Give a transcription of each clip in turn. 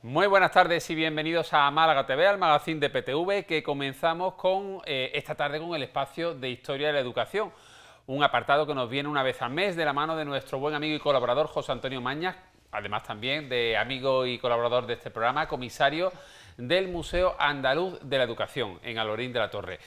Muy buenas tardes y bienvenidos a Málaga TV, al magazín de PTV, que comenzamos con esta tarde con el espacio de Historia de la Educación, un apartado que nos viene una vez al mes de la mano de nuestro buen amigo y colaborador José Antonio Mañas, además también de amigo y colaborador de este programa, comisario del Museo Andaluz de la Educación en Alorín de la Torre.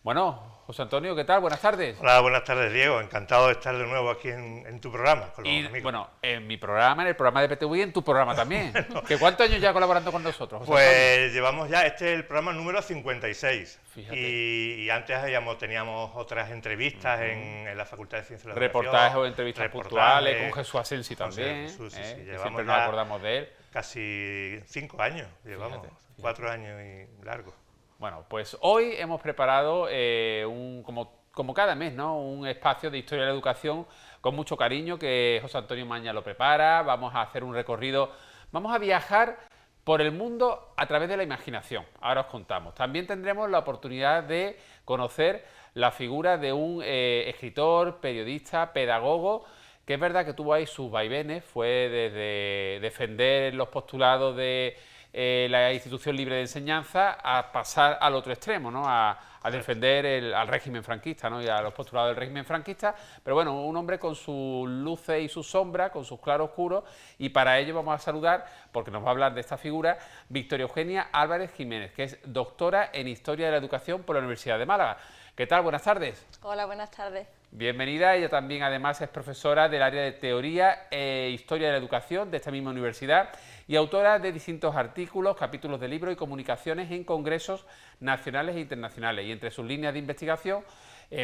Bueno, José Antonio, ¿qué tal? Buenas tardes. Hola, buenas tardes, Diego. Encantado de estar de nuevo aquí en tu programa con los amigos. Bueno, en mi programa, en el programa de PTV y en tu programa también. Bueno, ¿cuántos años ya colaborando con nosotros, José Pues Antonio? llevamos ya, este es el programa número 56. Fíjate. Y antes teníamos otras entrevistas en la Facultad de Ciencias de la Educación. Reportajes o entrevistas puntuales con Jesús Asensi también. Jesús, sí, Que siempre nos acordamos de él. Casi 5 años llevamos, Fíjate. 4 años y largos. Bueno, pues hoy hemos preparado como cada mes, ¿no? Un espacio de historia de la educación con mucho cariño que José Antonio Maña lo prepara. Vamos a hacer un recorrido, vamos a viajar por el mundo a través de la imaginación. Ahora os contamos. También tendremos la oportunidad de conocer la figura de un escritor, periodista, pedagogo, que es verdad que tuvo ahí sus vaivenes, fue desde defender los postulados de la institución libre de enseñanza a pasar al otro extremo, ¿no? A defender al régimen franquista, ¿no? Y a los postulados del régimen franquista, pero bueno, un hombre con sus luces y sus sombras, con sus claroscuros, y para ello vamos a saludar, porque nos va a hablar de esta figura, Victoria Eugenia Álvarez Jiménez, que es doctora en Historia de la Educación por la Universidad de Málaga. ¿Qué tal? Buenas tardes. Hola, buenas tardes. Bienvenida. Ella también además es profesora del área de Teoría e Historia de la Educación de esta misma universidad y autora de distintos artículos, capítulos de libros y comunicaciones en congresos nacionales e internacionales. Y entre sus líneas de investigación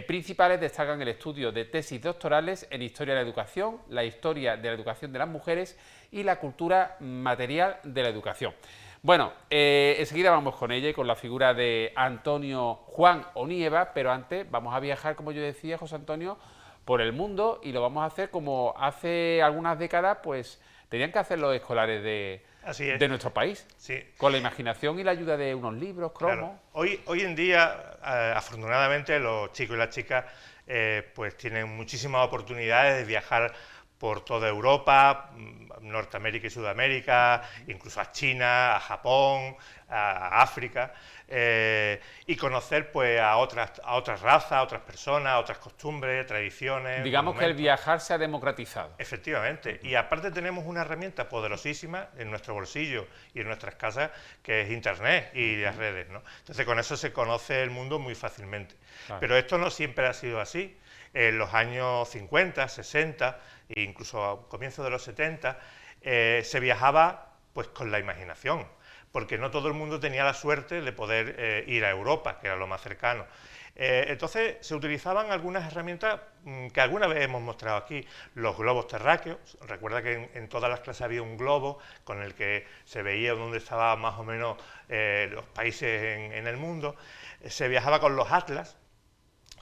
principales destacan el estudio de tesis doctorales en Historia de la Educación, la historia de la educación de las mujeres y la cultura material de la educación. Bueno, enseguida vamos con ella y con la figura de Antonio Juan Onieva, pero antes vamos a viajar, como yo decía, José Antonio, por el mundo, y lo vamos a hacer como hace algunas décadas, pues tenían que hacer los escolares de nuestro país, sí, con la imaginación y la ayuda de unos libros, cromos. Claro. Hoy en día, afortunadamente, los chicos y las chicas pues tienen muchísimas oportunidades de viajar por toda Europa, Norteamérica y Sudamérica, incluso a China, a Japón, a África, y conocer pues a otras razas, a otras personas, a otras costumbres, tradiciones. Digamos que el viajar se ha democratizado. Efectivamente, y aparte tenemos una herramienta poderosísima en nuestro bolsillo y en nuestras casas, que es Internet y las redes, ¿no? Entonces con eso se conoce el mundo muy fácilmente. Claro. Pero esto no siempre ha sido así. En los años 50, 60 e incluso a comienzos de los 70 se viajaba pues con la imaginación, porque no todo el mundo tenía la suerte de poder ir a Europa, que era lo más cercano. Entonces se utilizaban algunas herramientas que alguna vez hemos mostrado aquí, los globos terráqueos. Recuerda que en todas las clases había un globo con el que se veía dónde estaban más o menos los países en el mundo. Se viajaba con los atlas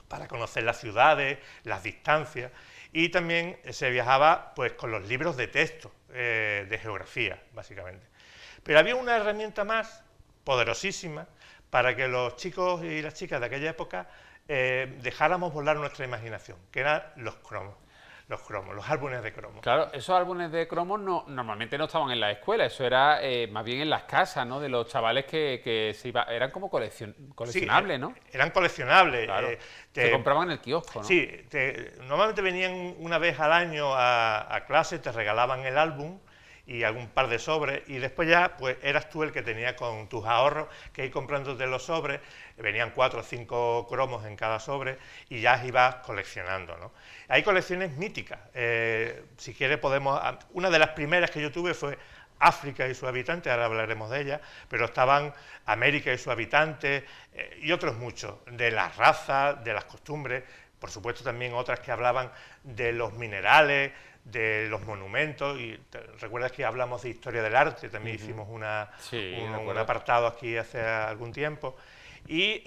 para conocer las ciudades, las distancias, y también se viajaba pues con los libros de texto de geografía, básicamente. Pero había una herramienta más poderosísima para que los chicos y las chicas de aquella época dejáramos volar nuestra imaginación, que eran los cromos. Los álbumes de cromos. Claro, esos álbumes de cromos normalmente no estaban en la escuela, eso era más bien en las casas, ¿no? De los chavales que eran como coleccionables, sí, ¿no? Eran coleccionables. Claro. Se compraban en el kiosco, ¿no? Sí, normalmente venían una vez al año a clase, te regalaban el álbum y algún par de sobres, y después ya pues eras tú el que tenía con tus ahorros que ir comprándote los sobres. Venían 4 o 5 cromos en cada sobre y ya ibas coleccionando, ¿no? Hay colecciones míticas. Si quieres podemos... Una de las primeras que yo tuve fue África y sus habitantes, ahora hablaremos de ella, pero estaban América y sus habitantes y otros muchos, de las razas, de las costumbres, por supuesto también otras que hablaban de los minerales, de los monumentos, y recuerdas que hablamos de historia del arte, también hicimos un apartado aquí hace algún tiempo, y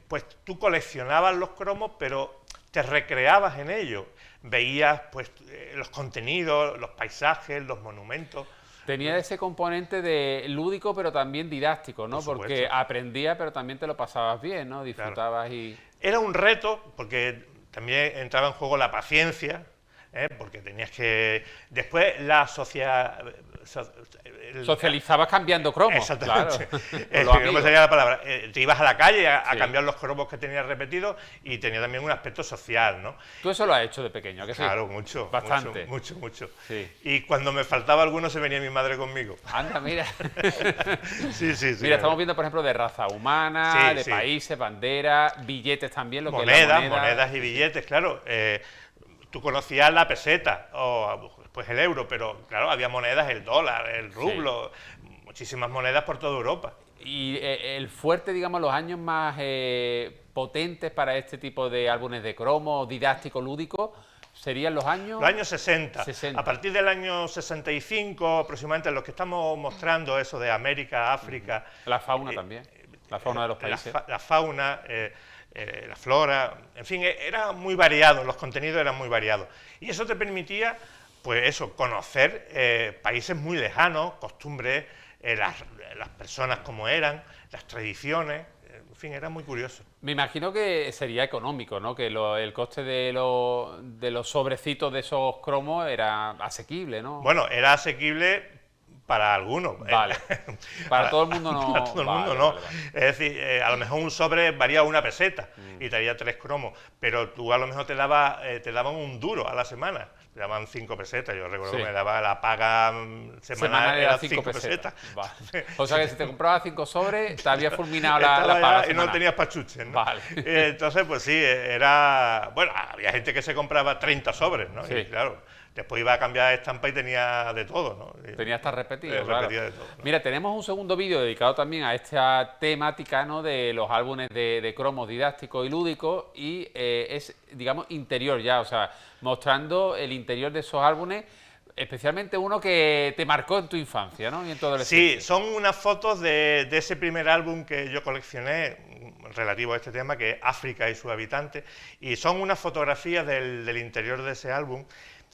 pues tú coleccionabas los cromos, pero te recreabas en ellos, veías pues los contenidos, los paisajes, los monumentos. Tenía ese componente de lúdico, pero también didáctico, ¿no? Porque aprendía, pero también te lo pasabas bien, ¿no? Disfrutabas y... Era un reto, porque también entraba en juego la paciencia, porque tenías que... Después la socializabas cambiando cromos. Exactamente. Claro. No me salía la palabra. Te ibas a la calle a cambiar los cromos que tenías repetidos y tenía también un aspecto social, ¿no? Tú eso lo has hecho de pequeño, ¿a que sí? Claro, mucho. Bastante. Mucho. Sí. Y cuando me faltaba alguno se venía mi madre conmigo. Anda, mira. Sí. Mira, estamos viendo, por ejemplo, de raza humana, de países, banderas, billetes también, lo que es la moneda. Monedas y billetes, claro. Tú conocías la peseta o pues el euro, pero claro, había monedas, el dólar, el rublo, muchísimas monedas por toda Europa. Y el fuerte, digamos, los años más potentes para este tipo de álbumes de cromo, didáctico, lúdico, serían los años... Los años 60. A partir del año 65, aproximadamente, los que estamos mostrando, eso de América, África... La fauna también, la fauna de los países. La fauna... la flora, en fin, era muy variado, los contenidos eran muy variados. Y eso te permitía, pues eso, conocer países muy lejanos, costumbres, las personas como eran, las tradiciones, en fin, era muy curioso. Me imagino que sería económico, ¿no? Que el coste de los sobrecitos de esos cromos era asequible, ¿no? Bueno, era asequible... Para algunos. Vale. Para todo el mundo no. Para todo el mundo no. Vale. Es decir, a lo mejor un sobre valía una peseta y te daría 3 cromos, pero tú a lo mejor te daban un duro a la semana, te daban 5 pesetas. Yo recuerdo que me daba la paga semanal era 5 pesetas. Vale. O sea que si te comprabas 5 sobres, te había fulminado la paga semanal. Y no tenías pachuches, ¿no? Vale. Entonces, pues sí, era... Bueno, había gente que se compraba 30 sobres, ¿no? Sí. Y claro... Después iba a cambiar de estampa y tenía de todo, ¿no? Tenía hasta repetido, claro. Repetía de todo, ¿no? Mira, tenemos un segundo vídeo dedicado también a esta temática, ¿no? De los álbumes de cromos didácticos y lúdicos y es, digamos, interior ya, o sea, mostrando el interior de esos álbumes, especialmente uno que te marcó en tu infancia, ¿no? Y en tu adolescencia. Sí, son unas fotos de ese primer álbum que yo coleccioné relativo a este tema, que es África y sus habitantes, y son unas fotografías del interior de ese álbum.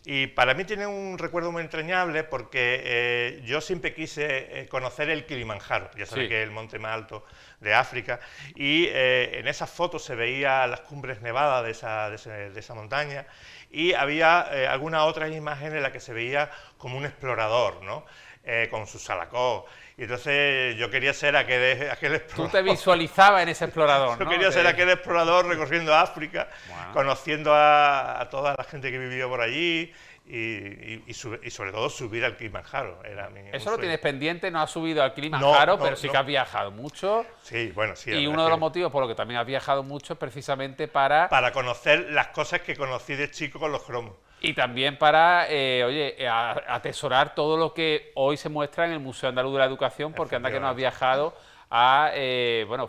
Y para mí tiene un recuerdo muy entrañable porque yo siempre quise conocer el Kilimanjaro, ya sabéis que es el monte más alto de África, y en esas fotos se veía las cumbres nevadas de esa montaña y había algunas otras imágenes en las que se veía como un explorador, ¿no? Con sus salacós. Y entonces yo quería ser aquel explorador. Tú te visualizabas en ese explorador, ¿no? Yo quería ser aquel explorador recorriendo África, conociendo a toda la gente que vivía por allí y sobre todo subir al Kilimanjaro. Eso lo tienes pendiente, no has subido al Kilimanjaro, pero sí que has viajado mucho. Sí, bueno, sí. Y uno de los motivos por los que también has viajado mucho es precisamente para conocer las cosas que conocí de chico con los cromos. Y también para, atesorar todo lo que hoy se muestra en el Museo Andaluz de la Educación, porque anda que no has viajado a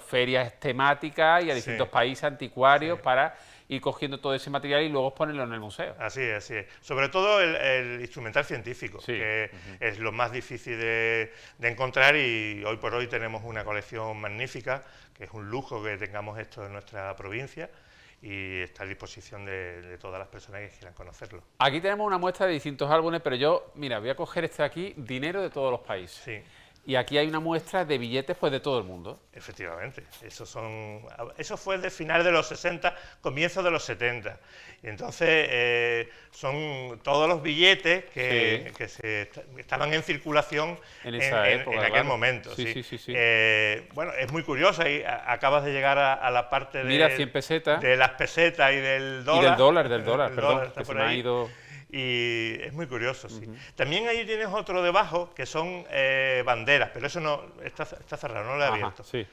ferias temáticas y a distintos países anticuarios para ir cogiendo todo ese material y luego ponerlo en el museo. Así es. Sobre todo el instrumental científico, que es lo más difícil de encontrar, y hoy por hoy tenemos una colección magnífica, que es un lujo que tengamos esto en nuestra provincia, y está a disposición de todas las personas que quieran conocerlo. Aquí tenemos una muestra de distintos álbumes, pero yo, mira, voy a coger este de aquí, dinero de todos los países. Sí. Y aquí hay una muestra de billetes pues de todo el mundo. Efectivamente, eso fue de finales de los 60, comienzos de los 70. Y entonces son todos los billetes que estaban en circulación en aquel momento. Sí. Bueno, es muy curioso, ahí acabas de llegar a la parte Mira, 100 pesetas. De las pesetas y del dólar. Y del dólar, perdón, que se me ha ido... Y es muy curioso, sí. También ahí tienes otro debajo, que son banderas, pero eso no está cerrado, no lo he abierto. Sí.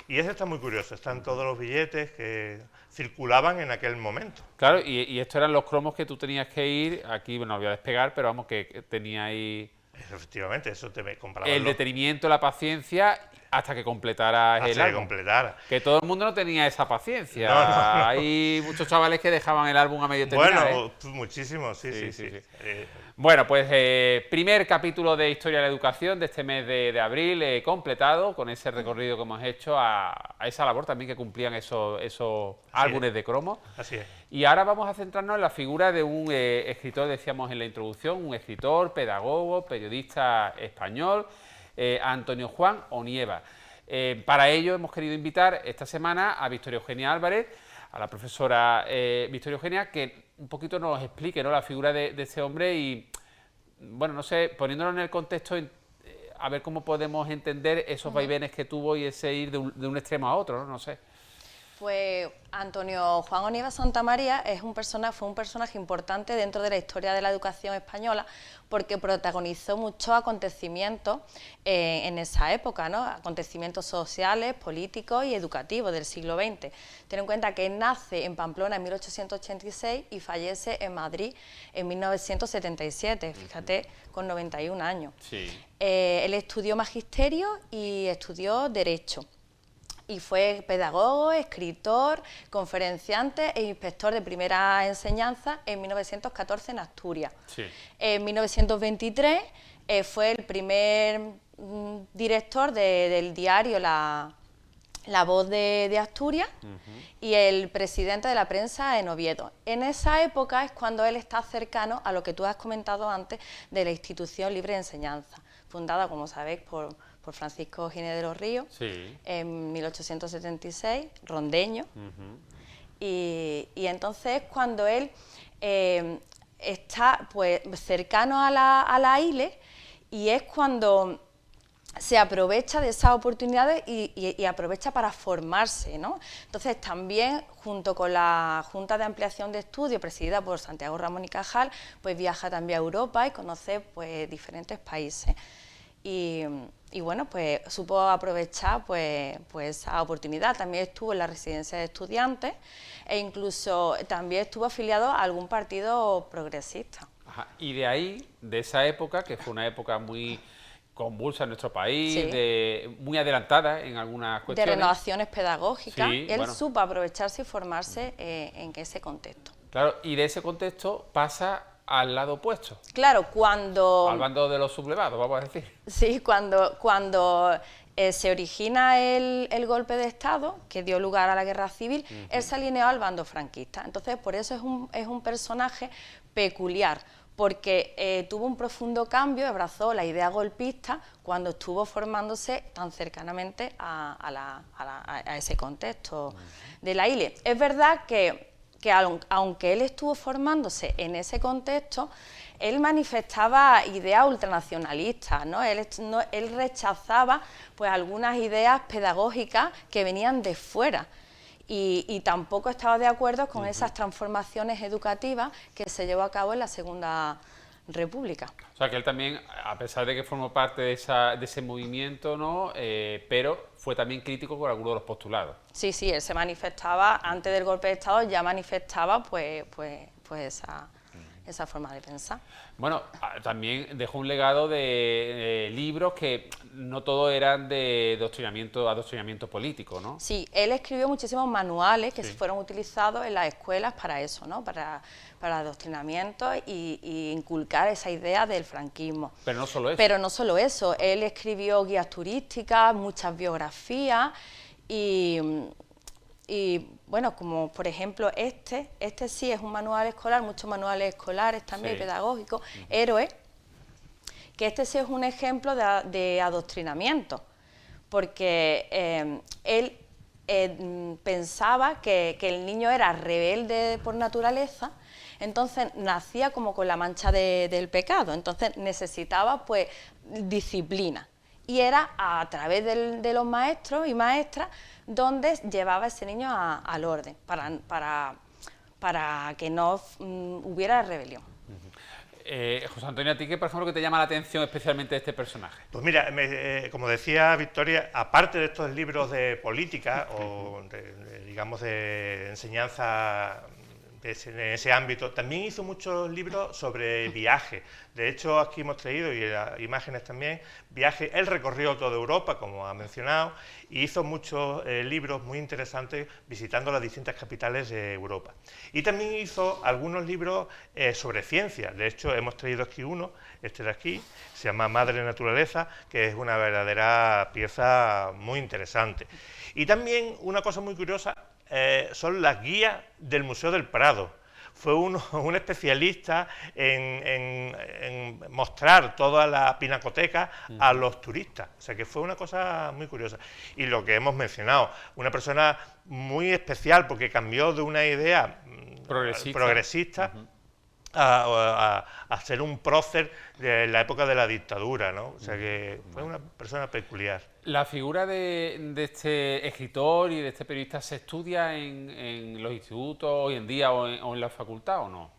Y ese está muy curioso, están todos los billetes que circulaban en aquel momento. Claro, y estos eran los cromos que tú tenías que ir, aquí, bueno, voy a despegar, pero vamos, que tenía ahí... Efectivamente, eso te compraba. El detenimiento, la paciencia, hasta que completaras el álbum. Que todo el mundo no tenía esa paciencia. No. Hay muchos chavales que dejaban el álbum a medio terminar. Bueno, muchísimos, sí. Bueno, pues primer capítulo de Historia de la Educación de este mes de abril, completado con ese recorrido que hemos hecho a esa labor también que cumplían esos álbumes de cromo. Así es. Y ahora vamos a centrarnos en la figura de un escritor, decíamos en la introducción, un escritor, pedagogo, periodista español, Antonio Juan Onieva. Para ello hemos querido invitar esta semana a Victoria Eugenia Álvarez, a la profesora Victoria Eugenia, que un poquito nos explique, ¿no?, la figura de este hombre y, bueno, no sé, poniéndolo en el contexto, a ver cómo podemos entender esos vaivenes que tuvo y ese ir de un extremo a otro, ¿no? No sé. Pues Antonio Juan Onieva Santamaría fue un personaje importante dentro de la historia de la educación española porque protagonizó muchos acontecimientos en esa época, ¿no? Acontecimientos sociales, políticos y educativos del siglo XX. Ten en cuenta que él nace en Pamplona en 1886 y fallece en Madrid en 1977, fíjate, con 91 años. Sí. Él estudió magisterio y estudió derecho. Y fue pedagogo, escritor, conferenciante e inspector de primera enseñanza en 1914 en Asturias. Sí. En 1923 fue el primer director del diario La Voz de Asturias y el presidente de la prensa en Oviedo. En esa época es cuando él está cercano a lo que tú has comentado antes de la institución libre de enseñanza, fundada, como sabéis, por Francisco Giner de los Ríos, Sí. en 1876, rondeño, y entonces cuando él está pues cercano a la ILE y es cuando se aprovecha de esas oportunidades y aprovecha para formarse, ¿no? Entonces también junto con la Junta de Ampliación de Estudios presidida por Santiago Ramón y Cajal, pues viaja también a Europa y conoce pues diferentes países. Y bueno, pues supo aprovechar pues esa oportunidad. También estuvo en la residencia de estudiantes e incluso también estuvo afiliado a algún partido progresista. Ajá. Y de ahí, de esa época, que fue una época muy convulsa en nuestro país, Sí. muy adelantada en algunas cuestiones. De renovaciones pedagógicas, Sí, él bueno. supo aprovecharse y formarse en ese contexto. Claro, y de ese contexto pasa al lado opuesto, Claro, cuando... al bando de los sublevados, vamos a decir. Sí, cuando se origina el golpe de Estado, que dio lugar a la guerra civil, él se alineó al bando franquista. Entonces, por eso es un personaje peculiar, porque tuvo un profundo cambio, abrazó la idea golpista cuando estuvo formándose tan cercanamente a ese contexto de la ILE. Es verdad que aunque él estuvo formándose en ese contexto, él manifestaba ideas ultranacionalistas, ¿no? Él rechazaba pues algunas ideas pedagógicas que venían de fuera y tampoco estaba de acuerdo con esas transformaciones educativas que se llevó a cabo en la Segunda República. O sea, que él también, a pesar de que formó parte de ese movimiento, ¿no? Pero fue también crítico con algunos de los postulados. Sí, él se manifestaba, antes del golpe de Estado ya manifestaba pues esa forma de pensar. Bueno, también dejó un legado de libros que no todos eran de adoctrinamiento político, ¿no? Sí, él escribió muchísimos manuales que Sí. fueron utilizados en las escuelas para eso, ¿no? Para adoctrinamiento y inculcar esa idea del franquismo. Pero no solo eso. Pero no solo eso, él escribió guías turísticas, muchas biografías y bueno, como por ejemplo este sí es un manual escolar, muchos manuales escolares también, Sí. pedagógicos, Héroe, que este sí es un ejemplo de adoctrinamiento, porque él pensaba que el niño era rebelde por naturaleza, entonces nacía como con la mancha del pecado, entonces necesitaba pues disciplina. Y era a través de los maestros y maestras donde llevaba a ese niño al orden, para que no hubiera rebelión. José Antonio, ¿a ti qué, por ejemplo, que te llama la atención especialmente de este personaje? Pues mira, como decía Victoria, aparte de estos libros de política o digamos de enseñanza en ese ámbito, también hizo muchos libros sobre viaje. De hecho, aquí hemos traído, y las imágenes también, viaje. Él recorrió toda Europa, como ha mencionado, y hizo muchos libros muy interesantes visitando las distintas capitales de Europa. Y también hizo algunos libros sobre ciencia. De hecho, hemos traído aquí uno, este de aquí, se llama Madre Naturaleza, que es una verdadera pieza muy interesante. Y también una cosa muy curiosa, son las guías del Museo del Prado. Fue un especialista en mostrar toda la pinacoteca a los turistas. O sea que fue una cosa muy curiosa. Y lo que hemos mencionado, una persona muy especial porque cambió de una idea progresista a ser un prócer de la época de la dictadura, ¿no? O sea que fue una persona peculiar. ¿La figura de este escritor y de este periodista se estudia en los institutos hoy en día o en la facultad o no?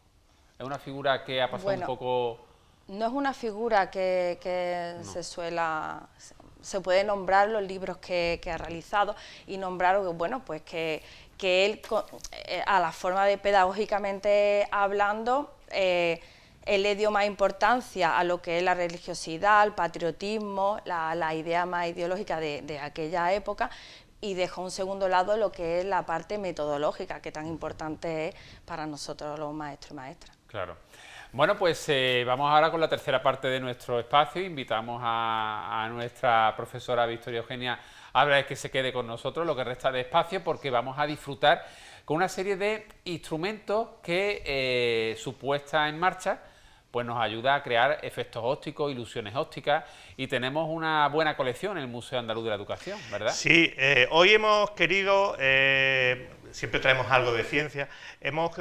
¿Es una figura que ha pasado un poco...? No es una figura que no. Se puede nombrar los libros que ha realizado y nombrar, bueno, pues que él, a la forma de pedagógicamente hablando, él le dio más importancia a lo que es la religiosidad, el patriotismo, la idea más ideológica de aquella época, y dejó en segundo lado lo que es la parte metodológica, que tan importante es para nosotros los maestros y maestras. Claro. Bueno, pues vamos ahora con la tercera parte de nuestro espacio. Invitamos a nuestra profesora Victoria Eugenia Álvarez que se quede con nosotros lo que resta de espacio, porque vamos a disfrutar con una serie de instrumentos que su puesta en marcha pues nos ayuda a crear efectos ópticos, ilusiones ópticas, y tenemos una buena colección en el Museo Andaluz de la Educación, ¿verdad? Sí, hoy hemos querido, siempre traemos algo de ciencia, hemos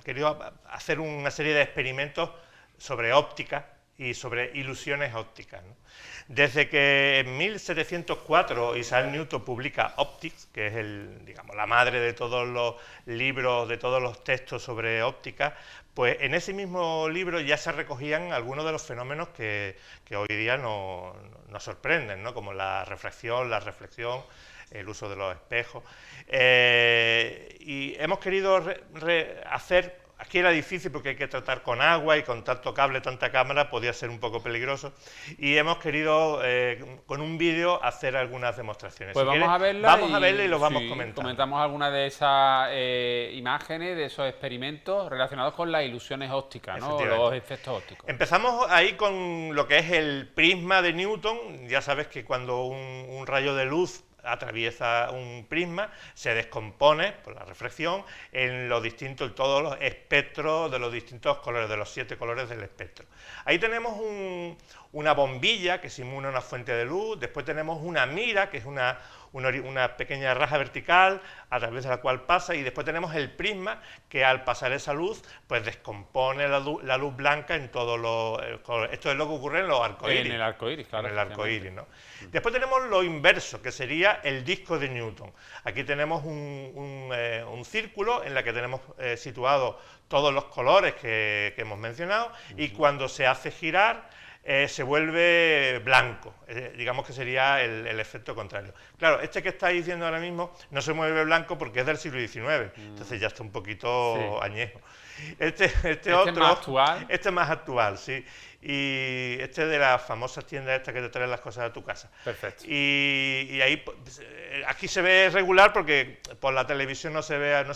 querido hacer una serie de experimentos sobre óptica y sobre ilusiones ópticas, ¿no? Desde que en 1704 Isaac Newton publica Optics, que es digamos, la madre de todos los libros, de todos los textos sobre óptica, pues en ese mismo libro ya se recogían algunos de los fenómenos que hoy día nos sorprenden, ¿no? Como la refracción, la reflexión, el uso de los espejos. Y hemos querido hacer... Aquí era difícil porque hay que tratar con agua y con tanto cable, tanta cámara, podía ser un poco peligroso. Y hemos querido, con un vídeo, hacer algunas demostraciones. Pues si vamos a verla y lo vamos comentando. Comentamos algunas de esas imágenes, de esos experimentos relacionados con las ilusiones ópticas, ¿no? Los efectos ópticos. Empezamos ahí con lo que es el prisma de Newton. Ya sabes que cuando un rayo de luz atraviesa un prisma, se descompone por la refracción en todos los espectros de los distintos colores, de los 7 colores del espectro. Ahí tenemos una bombilla que simula una fuente de luz, después tenemos una mira, que es una pequeña raja vertical a través de la cual pasa, y después tenemos el prisma, que al pasar esa luz, pues descompone la luz blanca en todos los colores. Esto es lo que ocurre en los arcoíris. En el arcoíris, claro. En el arcoíris, ¿no? Después tenemos lo inverso, que sería el disco de Newton. Aquí tenemos un círculo en el que tenemos situados todos los colores que hemos mencionado, y cuando se hace girar, se vuelve blanco, digamos que sería el efecto contrario. Claro, este que estáis viendo ahora mismo no se mueve blanco porque es del siglo XIX, entonces ya está un poquito añejo. Este otro, es más actual. Este es más actual, sí. Y este es de las famosas tiendas estas que te traen las cosas a tu casa. Perfecto. Y ahí, pues, aquí se ve regular porque por la televisión no se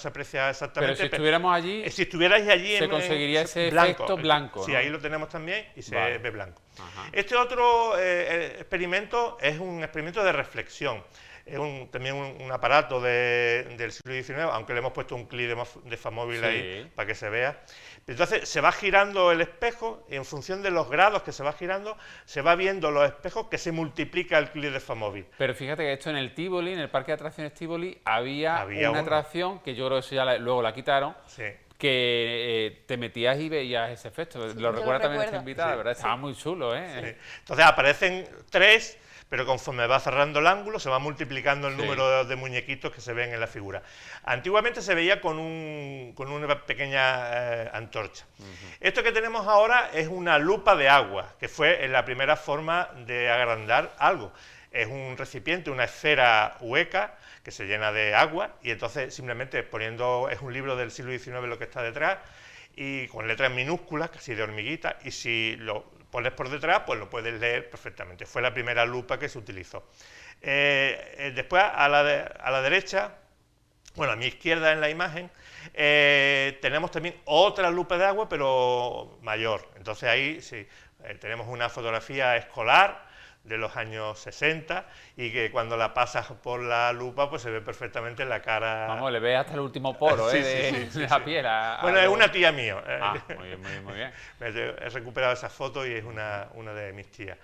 aprecia exactamente. Pero si estuviéramos allí, si estuvierais allí, se conseguiría ese efecto blanco, ¿no? Sí, ahí lo tenemos también y se ve blanco. Ajá. Este otro experimento es un experimento de reflexión. Es también un aparato del siglo XIX, aunque le hemos puesto un clip de Famóvil ahí para que se vea. Entonces se va girando el espejo y en función de los grados que se va girando, se va viendo los espejos que se multiplica el clip de Famóvil. Pero fíjate que esto en el Tívoli, en el Parque de Atracciones Tívoli, había una atracción que yo creo que eso ya luego la quitaron. Sí. Que te metías y veías ese efecto. Sí, lo recuerda también esta invitada, ¿verdad? Estaba muy chulo, ¿eh? Sí. Entonces aparecen 3, pero conforme va cerrando el ángulo se va multiplicando el número de muñequitos que se ven en la figura. Antiguamente se veía con una pequeña antorcha. Esto que tenemos ahora es una lupa de agua, que fue la primera forma de agrandar algo. Es un recipiente, una esfera hueca que se llena de agua, y entonces simplemente es un libro del siglo XIX lo que está detrás, y con letras minúsculas, casi de hormiguita, y si lo pones por detrás, pues lo puedes leer perfectamente. Fue la primera lupa que se utilizó. Después, a la derecha, bueno, a mi izquierda en la imagen, tenemos también otra lupa de agua, pero mayor. Entonces ahí sí, tenemos una fotografía escolar de los años 60 y que cuando la pasas por la lupa pues se ve perfectamente la cara. Vamos, le ves hasta el último poro de la piel. Bueno, es una tía mía. Muy bien, muy bien. He recuperado esa foto y es una de mis tías.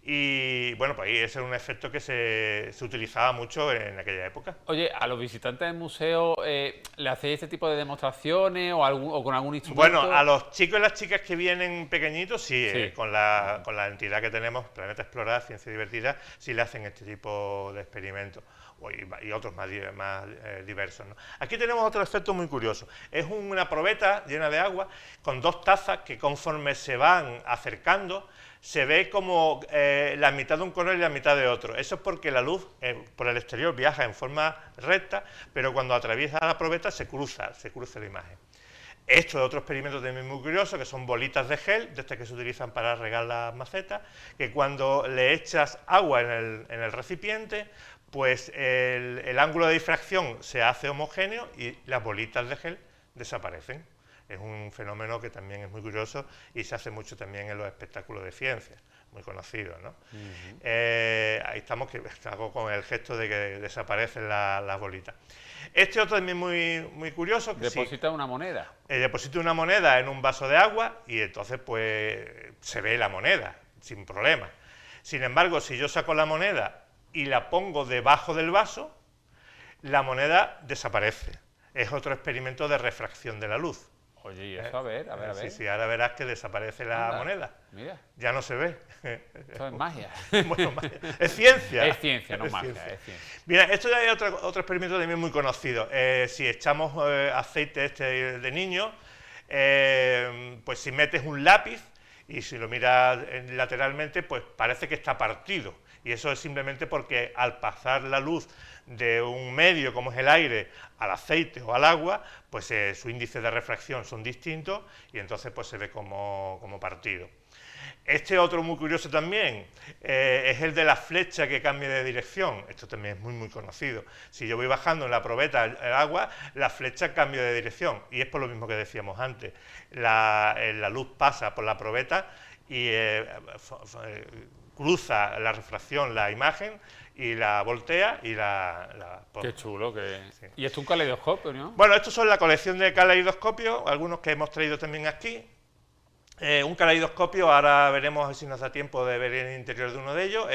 Y bueno, pues ese era un efecto que se utilizaba mucho en aquella época. Oye, a los visitantes del museo, ¿le hacéis este tipo de demostraciones o con algún instrumento? Bueno, a los chicos y las chicas que vienen pequeñitos, sí. Con la entidad que tenemos, Planeta Explorar, Ciencia Divertida, sí le hacen este tipo de experimentos. Y otros más diversos, ¿no? Aquí tenemos otro efecto muy curioso. Es una probeta llena de agua con dos tazas que conforme se van acercando se ve como la mitad de un color y la mitad de otro. Eso es porque la luz por el exterior viaja en forma recta, pero cuando atraviesa la probeta se cruza la imagen. Esto es otro experimento también muy curioso, que son bolitas de gel, de estas que se utilizan para regar las macetas, que cuando le echas agua en el recipiente, pues el ángulo de difracción se hace homogéneo y las bolitas de gel desaparecen. Es un fenómeno que también es muy curioso y se hace mucho también en los espectáculos de ciencia, muy conocidos, ¿no? Ahí estamos, que hago con el gesto de que desaparecen las bolitas. Este otro también muy curioso. Deposita una moneda. Deposita una moneda en un vaso de agua y entonces pues se ve la moneda, sin problema. Sin embargo, si yo saco la moneda y la pongo debajo del vaso, la moneda desaparece. Es otro experimento de refracción de la luz. Oye, y eso, a ver. Sí, ahora verás que desaparece la moneda. Mira. Ya no se ve. Esto es magia. Bueno, magia. Es ciencia. Es ciencia, no magia, es ciencia. Mira, esto ya es otro experimento también muy conocido. Si echamos aceite de niño, pues si metes un lápiz y si lo miras lateralmente, pues parece que está partido. Y eso es simplemente porque al pasar la luz de un medio como es el aire al aceite o al agua, pues su índice de refracción son distintos y entonces pues se ve como partido. Este otro muy curioso también es el de la flecha que cambia de dirección. Esto también es muy conocido. Si yo voy bajando en la probeta el agua, la flecha cambia de dirección y es por lo mismo que decíamos antes. La luz pasa por la probeta y cruza la refracción, la imagen, y la voltea y la Qué chulo que... Sí. Y esto es un caleidoscopio, ¿no? Bueno, estos son la colección de caleidoscopios, algunos que hemos traído también aquí. Un caleidoscopio, ahora veremos si nos da tiempo de ver el interior de uno de ellos,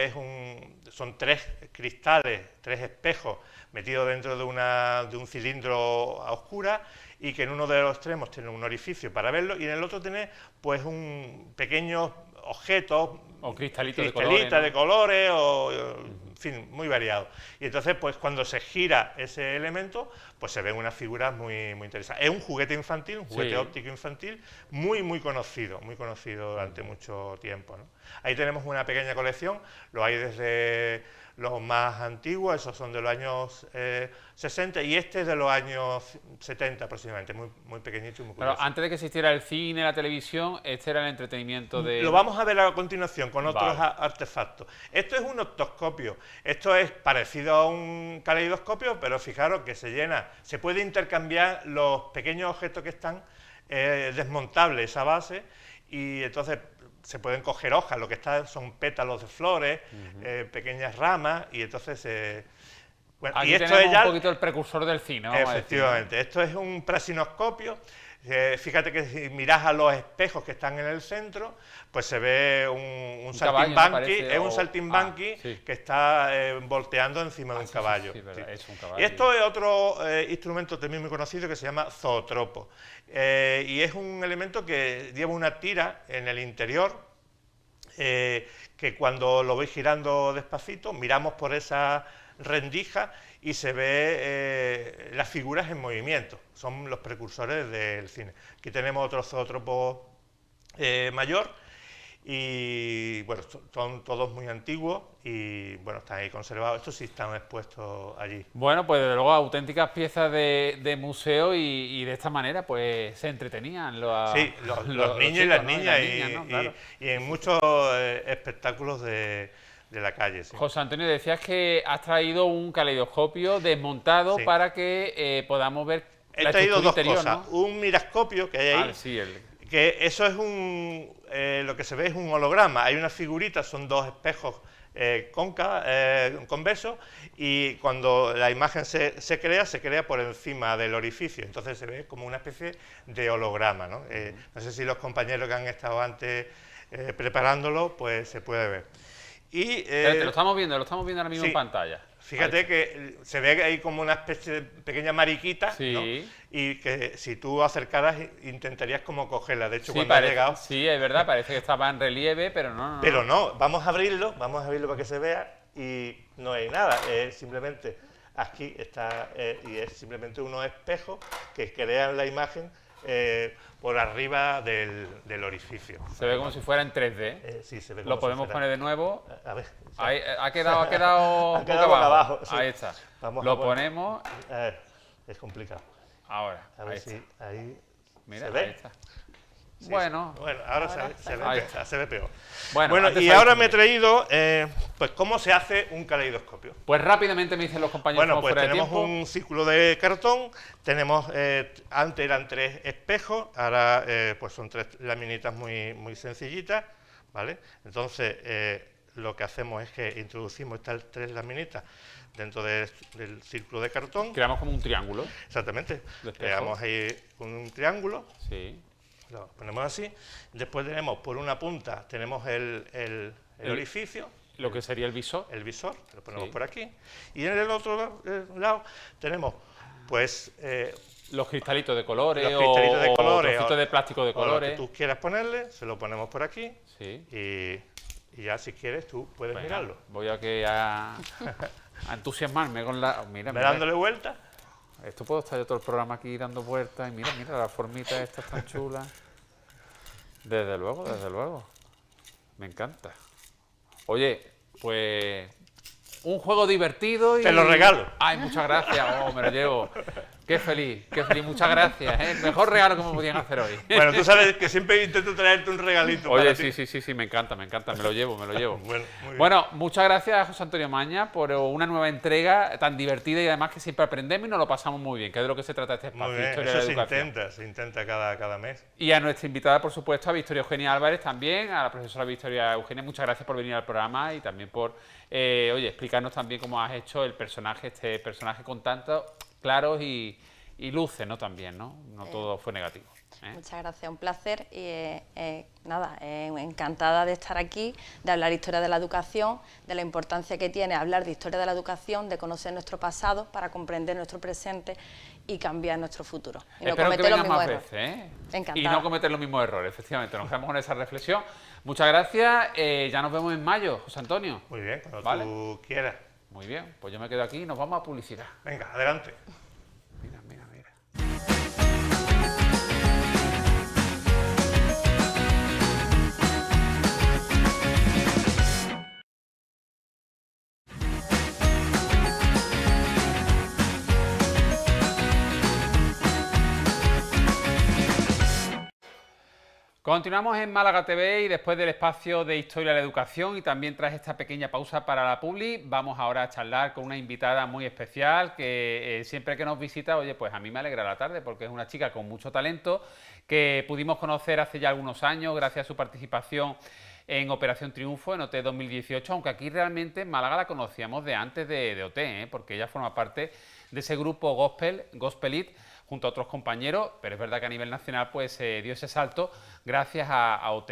son 3 cristales, 3 espejos metidos dentro de un cilindro a oscuras y que en uno de los extremos tiene un orificio para verlo y en el otro tiene pues un pequeño objetos o cristalitas de colores o en fin, muy variados. Y entonces pues cuando se gira ese elemento pues se ven unas figuras muy interesantes. Es un juguete infantil, un juguete óptico infantil muy conocido durante mucho tiempo, ¿no? Ahí tenemos una pequeña colección, lo hay desde los más antiguos, esos son de los años 60 y este es de los años 70 aproximadamente, muy pequeñito y muy curioso. Pero antes de que existiera el cine, la televisión, este era el entretenimiento de... Lo vamos a ver a continuación con otros artefactos. Esto es un optoscopio, esto es parecido a un caleidoscopio, pero fijaros que se puede intercambiar los pequeños objetos que están desmontables, esa base, y entonces se pueden coger hojas, lo que está son pétalos de flores, pequeñas ramas, y entonces... Bueno, aquí y esto tenemos un poquito el precursor del cine, vamos efectivamente, a decir, ¿no? Esto es un prasinoscopio. Fíjate que si miras a los espejos que están en el centro, pues se ve un saltimbanqui, es un saltimbanqui que está volteando encima de un caballo. Es un caballo. Y esto es otro instrumento también muy conocido que se llama zootropo. Y es un elemento que lleva una tira en el interior, que cuando lo voy girando despacito, miramos por esa rendija y se ve las figuras en movimiento, son los precursores del cine. Aquí tenemos otro zootropo mayor y bueno, son todos muy antiguos y bueno, están ahí conservados, estos sí están expuestos allí. Bueno, pues desde luego auténticas piezas de museo y de esta manera pues se entretenían los niños y las niñas, ¿no? Claro. y en muchos espectáculos de la calle. Sí. José Antonio, decías que has traído un caleidoscopio desmontado para que podamos ver la estructura interior. He traído dos cosas, ¿no? Un miroscopio que hay ahí, que eso es lo que se ve es un holograma. Hay una figurita, son dos espejos convexos, y cuando la imagen se crea por encima del orificio, entonces se ve como una especie de holograma, ¿no? No sé si los compañeros que han estado antes preparándolo, pues se puede ver. Y, lo estamos viendo ahora mismo en pantalla. Fíjate que se ve que hay como una especie de pequeña mariquita, sí, ¿no? Y que si tú acercaras intentarías como cogerla. De hecho, sí, cuando ha llegado... Sí, es verdad, parece que estaba en relieve, pero no. Pero no, vamos a abrirlo para que se vea, y no hay nada, es simplemente aquí está, y es simplemente unos espejos que crean la imagen por arriba del orificio. Se ve como si fuera en 3D. Sí, se ve como lo si podemos fuera. poner de nuevo. A ver. Ahí, ha quedado boca abajo. Sí. Ahí está. Lo ponemos. Es complicado. Ahora. A ver si ahí. Mira, ¿se ve? ahí está. Sí, bueno, ahora se ve peor. Bueno, y ahora me he traído, pues, cómo se hace un caleidoscopio. Pues rápidamente me dicen los compañeros. Bueno, pues tenemos un círculo de cartón, tenemos, antes eran 3 espejos, ahora pues son 3 laminitas muy sencillitas, ¿vale? Entonces, lo que hacemos es que introducimos estas 3 laminitas dentro del círculo de cartón. Creamos como un triángulo. Exactamente. Creamos ahí un triángulo. Sí. Lo ponemos así. Después tenemos, por una punta, tenemos el orificio. Lo que sería el visor. El visor, lo ponemos por aquí. Y en el otro lado tenemos, pues... los cristalitos de colores, o trocitos de plástico de colores. Lo que tú quieras ponerle, se lo ponemos por aquí. Sí. Y ya, si quieres, tú puedes mirarlo. Voy a entusiasmarme con la... Mira. Dándole vuelta. Esto puedo estar yo todo el programa aquí dando vueltas. Y mira, la formita esta es tan chula. Desde luego. Me encanta. Oye, pues... un juego divertido y... Te lo regalo. Ay, muchas gracias. Me lo llevo. Qué feliz. Muchas gracias. El mejor regalo que me podían hacer hoy. Bueno, tú sabes que siempre intento traerte un regalito. Oye, para ti. Sí, me encanta. Me lo llevo. Bueno, muy bien. Bueno, muchas gracias, José Antonio Maña, por una nueva entrega tan divertida y además que siempre aprendemos y nos lo pasamos muy bien, que es de lo que se trata este espacio. Muy bien, Historia eso de la educación. se intenta cada mes. Y a nuestra invitada, por supuesto, a Victoria Eugenia Álvarez también, a la profesora Victoria Eugenia, muchas gracias por venir al programa y también por, explicarnos también cómo has hecho este personaje con tantos claros y luces, ¿no? También, ¿no? No todo fue negativo. Muchas gracias, un placer y encantada de estar aquí, de hablar historia de la educación, de la importancia que tiene hablar de historia de la educación, de conocer nuestro pasado para comprender nuestro presente y cambiar nuestro futuro. Y Espero no que cometer los vengas mismos más errores. veces, Encantada. Y no cometer los mismos errores, efectivamente. Nos quedamos con esa reflexión. Muchas gracias. Ya nos vemos en mayo, José Antonio. Muy bien, cuando tú quieras. Muy bien, pues yo me quedo aquí y nos vamos a publicidad. Venga, adelante. Mira. Continuamos en Málaga TV y después del espacio de Historia de la Educación y también tras esta pequeña pausa para la publi, vamos ahora a charlar con una invitada muy especial que siempre que nos visita, oye, pues a mí me alegra la tarde porque es una chica con mucho talento que pudimos conocer hace ya algunos años gracias a su participación en Operación Triunfo en OT 2018, aunque aquí realmente en Málaga la conocíamos de antes de OT, porque ella forma parte de ese grupo Gospelit, junto a otros compañeros, pero es verdad que a nivel nacional pues dio ese salto gracias a OT.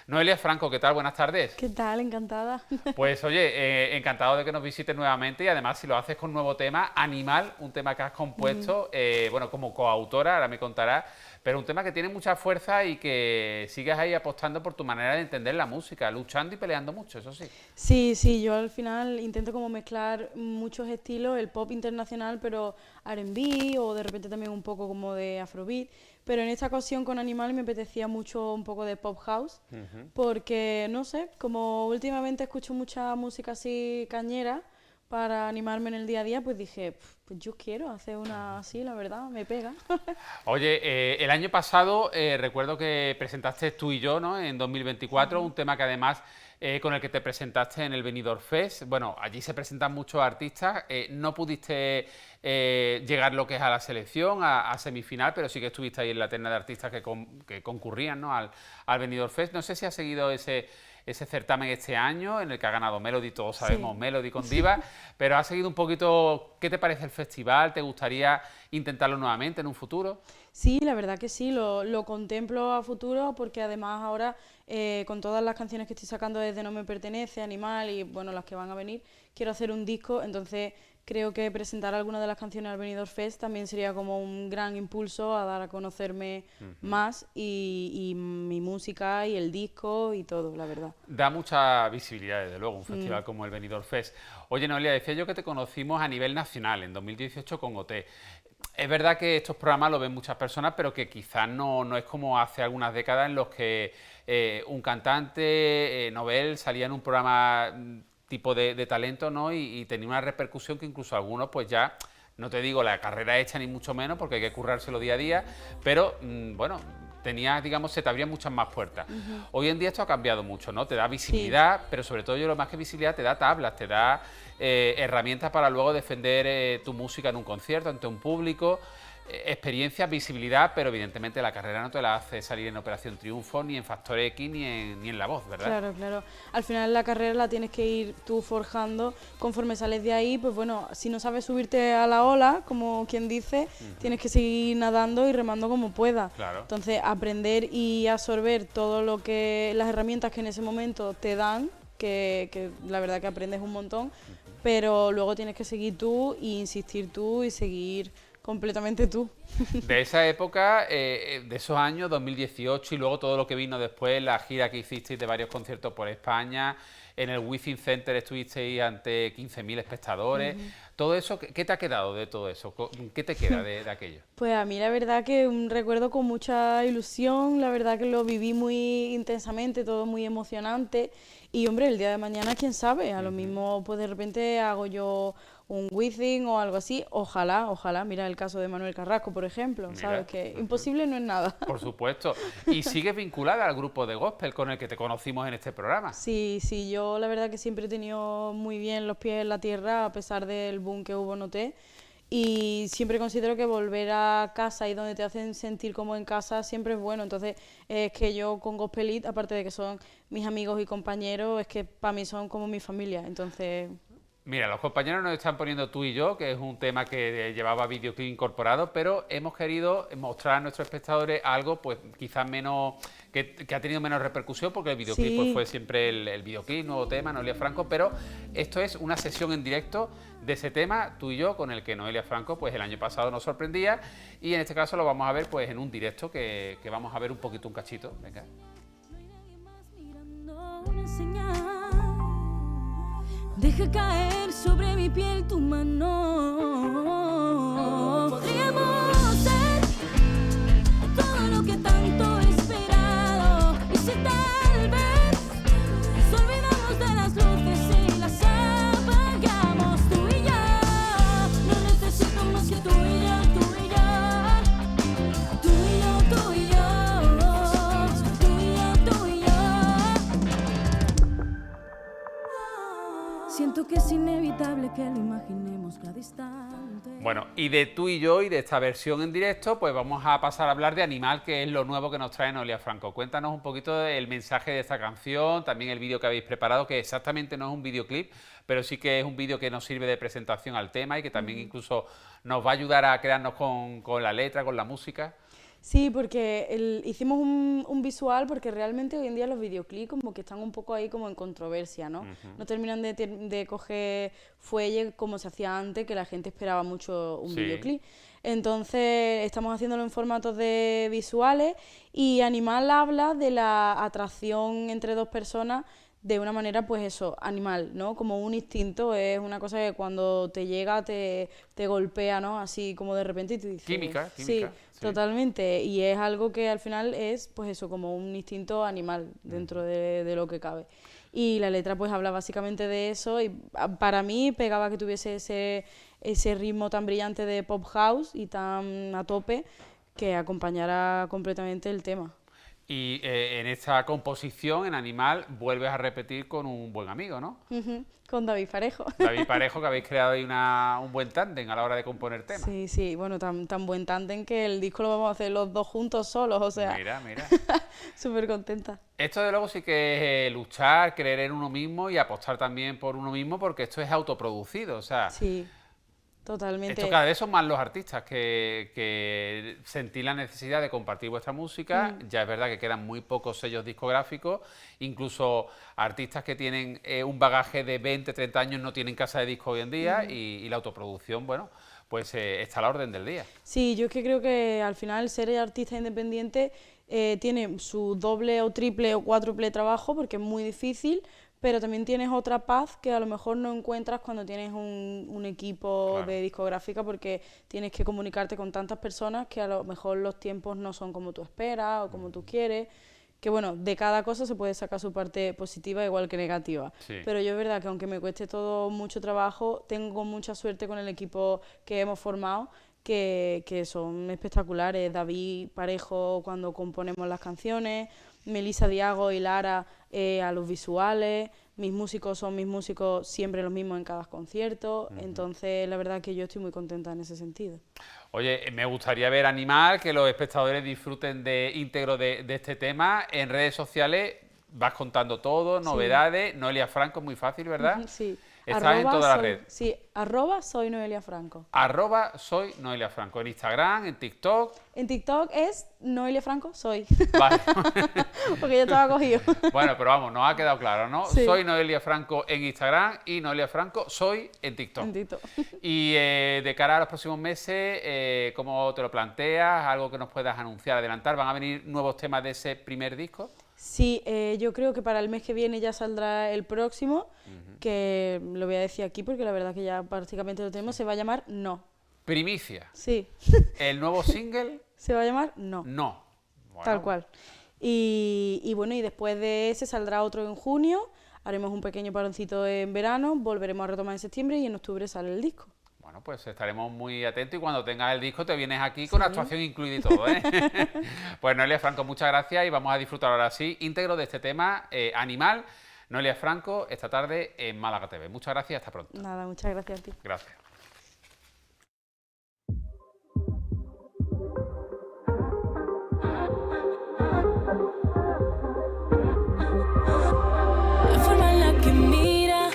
Noelia Franco, ¿qué tal? Buenas tardes. ¿Qué tal? Encantada. Pues oye, encantado de que nos visites nuevamente y además si lo haces con un nuevo tema, Animal, un tema que has compuesto, bueno, como coautora, ahora me contarás, pero un tema que tiene mucha fuerza y que sigues ahí apostando por tu manera de entender la música, luchando y peleando mucho, eso sí. Sí, yo al final intento como mezclar muchos estilos, el pop internacional, pero R&B o de repente también un poco como de afrobeat, pero en esta ocasión con Animal me apetecía mucho un poco de pop house, porque no sé, como últimamente escucho mucha música así cañera, para animarme en el día a día, pues dije, pues yo quiero hacer una así, la verdad, me pega. Oye, el año pasado recuerdo que presentaste Tú y yo, ¿no? En 2024, un tema que además con el que te presentaste en el Benidorm Fest. Bueno, allí se presentan muchos artistas, no pudiste llegar lo que es a la selección, a semifinal, pero sí que estuviste ahí en la terna de artistas que concurrían, ¿no?, al Benidorm Fest. No sé si has seguido ese certamen este año, en el que ha ganado Melody, todos sabemos, sí, Melody con Diva, pero ¿has seguido un poquito? ¿Qué te parece el festival? ¿Te gustaría intentarlo nuevamente en un futuro? Sí, la verdad que sí, lo contemplo a futuro, porque además ahora con todas las canciones que estoy sacando desde No Me Pertenece, Animal y bueno, las que van a venir, quiero hacer un disco, entonces creo que presentar algunas de las canciones al Benidorm Fest también sería como un gran impulso a dar a conocerme más y mi música y el disco y todo, la verdad. Da mucha visibilidad, desde luego, un festival como el Benidorm Fest. Oye, Noelia, decía yo que te conocimos a nivel nacional en 2018 con OT. Es verdad que estos programas lo ven muchas personas, pero que quizás no es como hace algunas décadas en los que un cantante, Nobel, salía en un programa tipo de talento, ¿no? Y tenía una repercusión que incluso algunos, pues ya, no te digo la carrera hecha ni mucho menos, porque hay que currárselo día a día, pero bueno, tenía, digamos, se te abrían muchas más puertas. Hoy en día esto ha cambiado mucho, ¿no? Te da visibilidad, sí, pero sobre todo yo lo más que visibilidad te da tablas, te da herramientas para luego defender tu música en un concierto, ante un público, experiencia, visibilidad, pero evidentemente la carrera no te la hace salir en Operación Triunfo, ni en Factor X, ni en La Voz, ¿verdad? Claro, claro. Al final la carrera la tienes que ir tú forjando conforme sales de ahí, pues bueno, si no sabes subirte a la ola, como quien dice, tienes que seguir nadando y remando como puedas. Claro. Entonces, aprender y absorber todo lo que, las herramientas que en ese momento te dan, que la verdad que aprendes un montón, pero luego tienes que seguir tú e insistir tú y seguir completamente tú. De esa época, de esos años, 2018 y luego todo lo que vino después, la gira que hicisteis de varios conciertos por España, en el Wizzing Center estuvisteis ante 15.000 espectadores, todo eso, ¿qué te ha quedado de todo eso? ¿Qué te queda de aquello? Pues a mí la verdad que un recuerdo con mucha ilusión, la verdad que lo viví muy intensamente, todo muy emocionante y hombre, el día de mañana quién sabe, a lo mismo pues de repente hago yo un Wizzing o algo así, ojalá, mira el caso de Manuel Carrasco, por ejemplo, mira, ¿sabes? Que imposible no es nada. Por supuesto. ¿Y sigues vinculada al grupo de gospel con el que te conocimos en este programa? Sí, yo la verdad que siempre he tenido muy bien los pies en la tierra, a pesar del boom que hubo en OT, y siempre considero que volver a casa y donde te hacen sentir como en casa siempre es bueno. Entonces es que yo con Gospelit, aparte de que son mis amigos y compañeros, es que para mí son como mi familia, entonces... Mira, los compañeros nos están poniendo Tú y Yo, que es un tema que llevaba videoclip incorporado, pero hemos querido mostrar a nuestros espectadores algo, pues quizás menos, que ha tenido menos repercusión, porque el videoclip pues, fue siempre el videoclip, nuevo tema, Noelia Franco, pero esto es una sesión en directo de ese tema, Tú y Yo, con el que Noelia Franco pues el año pasado nos sorprendía, y en este caso lo vamos a ver pues en un directo, que vamos a ver un poquito, un cachito, venga. Deja caer sobre mi piel tu mano. Podríamos ser todo lo que tanto he esperado. Y si tal vez nos olvidamos de las luces y las apagamos, tú y yo. No necesito más que tú y yo, tú y yo. Tú y yo, tú y yo. Tú y yo, tú y yo. Siento que es inevitable que lo imaginemos cada instante. Bueno, y de Tú y Yo y de esta versión en directo, pues vamos a pasar a hablar de Animal, que es lo nuevo que nos trae Noelia Franco. Cuéntanos un poquito del mensaje de esta canción, también el vídeo que habéis preparado, que exactamente no es un videoclip, pero sí que es un vídeo que nos sirve de presentación al tema y que también incluso nos va a ayudar a quedarnos con la letra, con la música. Sí, porque hicimos un visual porque realmente hoy en día los videoclips como que están un poco ahí como en controversia, ¿no? No terminan de coger fuelle como se hacía antes, que la gente esperaba mucho un videoclip. Entonces estamos haciéndolo en formatos de visuales y Animal habla de la atracción entre dos personas de una manera, pues eso, animal, ¿no? Como un instinto, es una cosa que cuando te llega te golpea, ¿no? Así como de repente y tú dices... Química. Sí, totalmente. Y es algo que al final es, pues eso, como un instinto animal dentro de lo que cabe. Y la letra pues habla básicamente de eso y para mí pegaba que tuviese ese ritmo tan brillante de pop house y tan a tope que acompañara completamente el tema. Y en esta composición, en Animal, vuelves a repetir con un buen amigo, ¿no? Con David Parejo. David Parejo, que habéis creado ahí un buen tándem a la hora de componer temas. Sí, sí, bueno, tan buen tándem que el disco lo vamos a hacer los dos juntos solos, o sea... Mira, mira. Súper contenta. Esto de luego sí que es luchar, creer en uno mismo y apostar también por uno mismo, porque esto es autoproducido, o sea... Sí, totalmente. Esto cada vez son más los artistas que sentís la necesidad de compartir vuestra música. Ya es verdad que quedan muy pocos sellos discográficos, incluso artistas que tienen un bagaje de 20, 30 años no tienen casa de disco hoy en día y la autoproducción, bueno, pues está a la orden del día. Sí, yo es que creo que al final ser artista independiente tiene su doble o triple o cuádruple trabajo porque es muy difícil, pero también tienes otra paz que a lo mejor no encuentras cuando tienes un equipo Claro. de discográfica, porque tienes que comunicarte con tantas personas que a lo mejor los tiempos no son como tú esperas o como tú quieres, que bueno, de cada cosa se puede sacar su parte positiva igual que negativa. Sí. Pero yo es verdad que aunque me cueste todo mucho trabajo, tengo mucha suerte con el equipo que hemos formado, que son espectaculares. David Parejo cuando componemos las canciones, Melissa Diago y Lara a los visuales, mis músicos son mis músicos siempre los mismos en cada concierto, entonces la verdad que yo estoy muy contenta en ese sentido. Oye, me gustaría ver Animal, que los espectadores disfruten de íntegro de este tema. En redes sociales vas contando todo, novedades. Noelia Franco, es muy fácil, ¿verdad? Sí. Estás en todas las redes. Sí, @soy Noelia Franco. @soy Noelia Franco. En Instagram, en TikTok. En TikTok es Noelia Franco, soy. Vale. Porque yo estaba cogido. Bueno, pero vamos, nos ha quedado claro, ¿no? Sí. Soy Noelia Franco en Instagram y Noelia Franco soy en TikTok. En TikTok. Y de cara a los próximos meses, ¿cómo te lo planteas? ¿Algo que nos puedas anunciar, adelantar? ¿Van a venir nuevos temas de ese primer disco? Sí, yo creo que para el mes que viene ya saldrá el próximo, que lo voy a decir aquí porque la verdad que ya prácticamente lo tenemos, se va a llamar No. Primicia. Sí, El nuevo single, se va a llamar No, no. Bueno, tal cual. Y bueno, y después de ese saldrá otro en junio, haremos un pequeño paroncito en verano, volveremos a retomar en septiembre y en octubre sale el disco. Bueno, pues estaremos muy atentos y cuando tengas el disco te vienes aquí con actuación incluida y todo, ¿eh? Pues Noelia Franco, muchas gracias y vamos a disfrutar ahora sí íntegro de este tema, Animal. Noelia Franco, esta tarde en Málaga TV. Muchas gracias y hasta pronto. Nada, muchas gracias a ti. Gracias. La forma en la que mira,